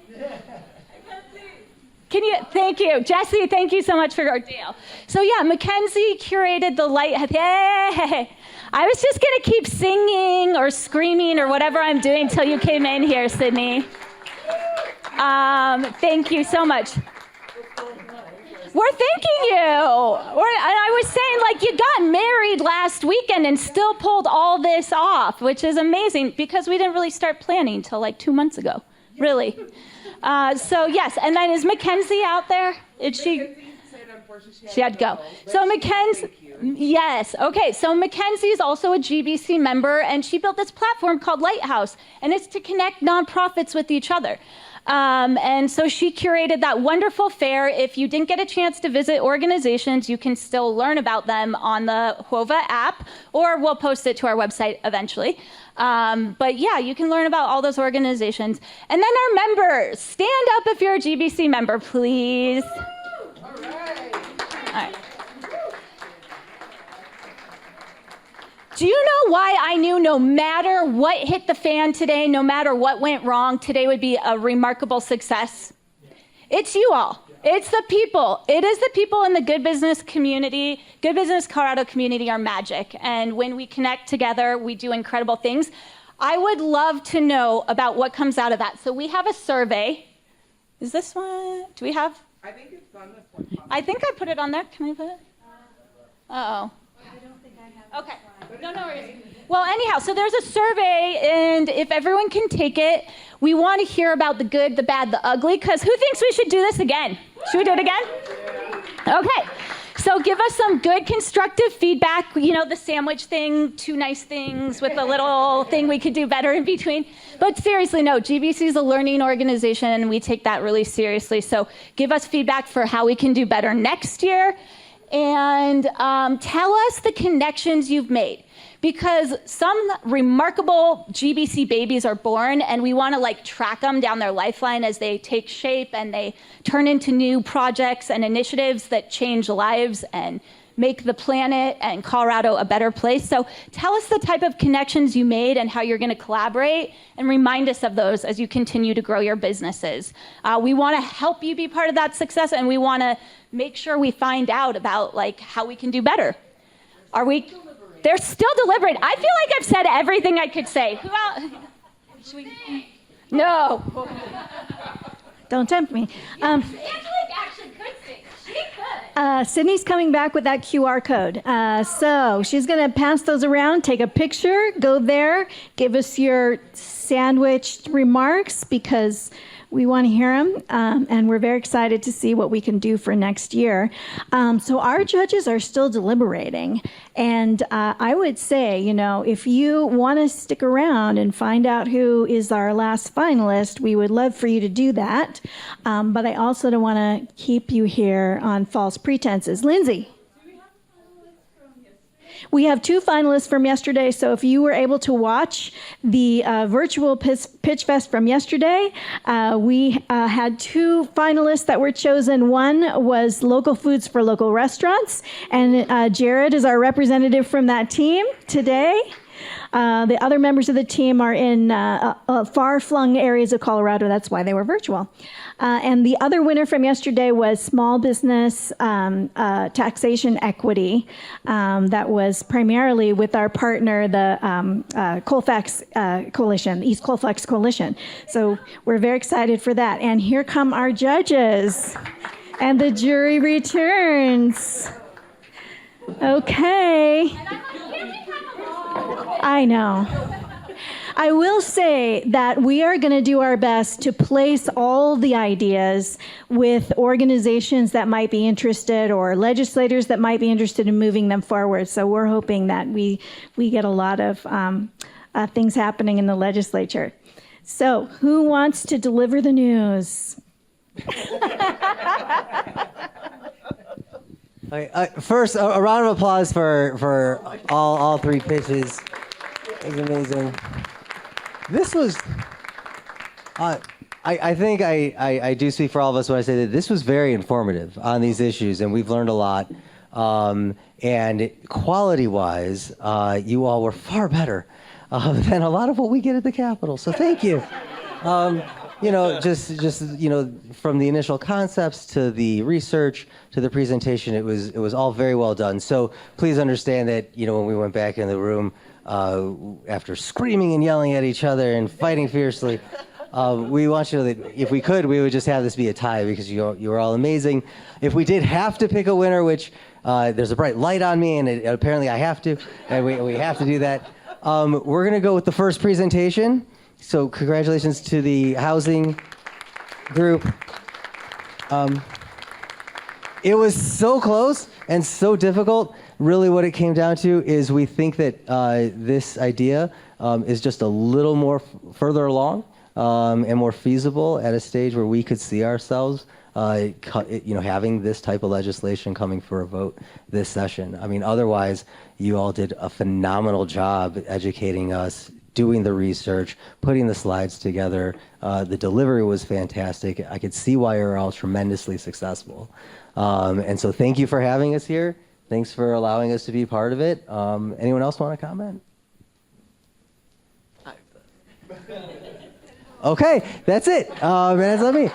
Thank you. Jessi, thank you so much for your deal. So yeah, Mackenzie curated the light. Hey, I was just gonna keep singing or screaming or whatever I'm doing till you came in here, Sydney. Thank you so much. We're thanking you. And I was saying, like, you got married last weekend and still pulled all this off, which is amazing because we didn't really start planning till like 2 months ago, really. So yes, and then is Mackenzie out there? Is she? She had to go. So Mackenzie, yes, okay. So Mackenzie is also a GBC member, and she built this platform called Lighthouse, and it's to connect nonprofits with each other. And so she curated that wonderful fair. If you didn't get a chance to visit organizations, you can still learn about them on the Hova app, or we'll post it to our website eventually. But yeah, you can learn about all those organizations. And then our members, stand up if you're a GBC member, please. All right. Do you know why I knew no matter what hit the fan today, no matter what went wrong, today would be a remarkable success? It's you all. It's the people. It is the people in the Good Business community. Good Business Colorado community are magic. And when we connect together, we do incredible things. I would love to know about what comes out of that. So we have a survey. Is this one? Do we have? I think it's on this one. I think I put it on there. Can I put it? Uh-oh. I don't think I have. Okay. No worries. Well, anyhow, so there's a survey, and if everyone can take it, we want to hear about the good, the bad, the ugly, because who thinks we should do this again? Should we do it again? Okay. So give us some good constructive feedback, you know, the sandwich thing, 2 nice things with a little thing we could do better in between. But seriously, no, GBC is a learning organization, and we take that really seriously. So give us feedback for how we can do better next year. And tell us the connections you've made, because some remarkable GBC babies are born, and we want to like track them down their lifeline as they take shape and they turn into new projects and initiatives that change lives and make the planet and Colorado a better place. So tell us the type of connections you made and how you're going to collaborate, and remind us of those as you continue to grow your businesses. We want to help you be part of that success, and we want to make sure we find out about like how we can do better. They're still deliberating. I feel like I've said everything I could say. Who else? No. Don't tempt me. Angelique actually could sing. She could. Sydney's coming back with that QR code. So she's going to pass those around, take a picture, go there, give us your sandwiched remarks, because we want to hear them, and we're very excited to see what we can do for next year. So our judges are still deliberating, and I would say, you know, if you want to stick around and find out who is our last finalist, we would love for you to do that. But I also don't want to keep you here on false pretenses. Lindsay? We have 2 finalists from yesterday, so if you were able to watch the virtual pitch fest from yesterday, we had 2 finalists that were chosen. One was local foods for local restaurants, and Jared is our representative from that team today. The other members of the team are in far-flung areas of Colorado. That's why they were virtual. And the other winner from yesterday was small business taxation equity. That was primarily with our partner, the Colfax Coalition, East Colfax Coalition. So we're very excited for that. And here come our judges. And the jury returns. Okay. I know. I will say that we are going to do our best to place all the ideas with organizations that might be interested, or legislators that might be interested in moving them forward. So we're hoping that we get a lot of things happening in the legislature. So who wants to deliver the news? Okay, first, a round of applause for all three pitches. It was amazing. This was, I think I do speak for all of us when I say that this was very informative on these issues, and we've learned a lot. And quality-wise, you all were far better than a lot of what we get at the Capitol. So thank you. Just from the initial concepts to the research to the presentation, it was all very well done. So please understand that when we went back in the room after screaming and yelling at each other and fighting fiercely, we want you to know that if we could, we would just have this be a tie because you were all amazing. If we did have to pick a winner, which there's a bright light on me, and apparently I have to, and we have to do that. We're going to go with the first presentation. So congratulations to the housing group. It was so close and so difficult. Really what it came down to is we think that this idea is just a little more further along and more feasible at a stage where we could see ourselves having this type of legislation coming for a vote this session. I mean, otherwise, you all did a phenomenal job educating us, doing the research, putting the slides together. The delivery was fantastic. I could see why you're all tremendously successful. And so thank you for having us here. Thanks for allowing us to be part of it. Anyone else want to comment? Okay, that's it. That's let me.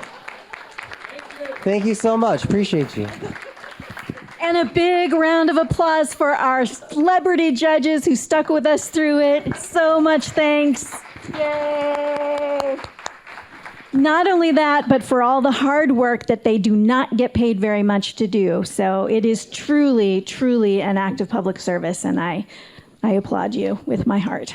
Thank you so much. Appreciate you. And a big round of applause for our celebrity judges who stuck with us through it. So much thanks. Yay! Not only that, but for all the hard work that they do not get paid very much to do. So it is truly, truly an act of public service, and I applaud you with my heart.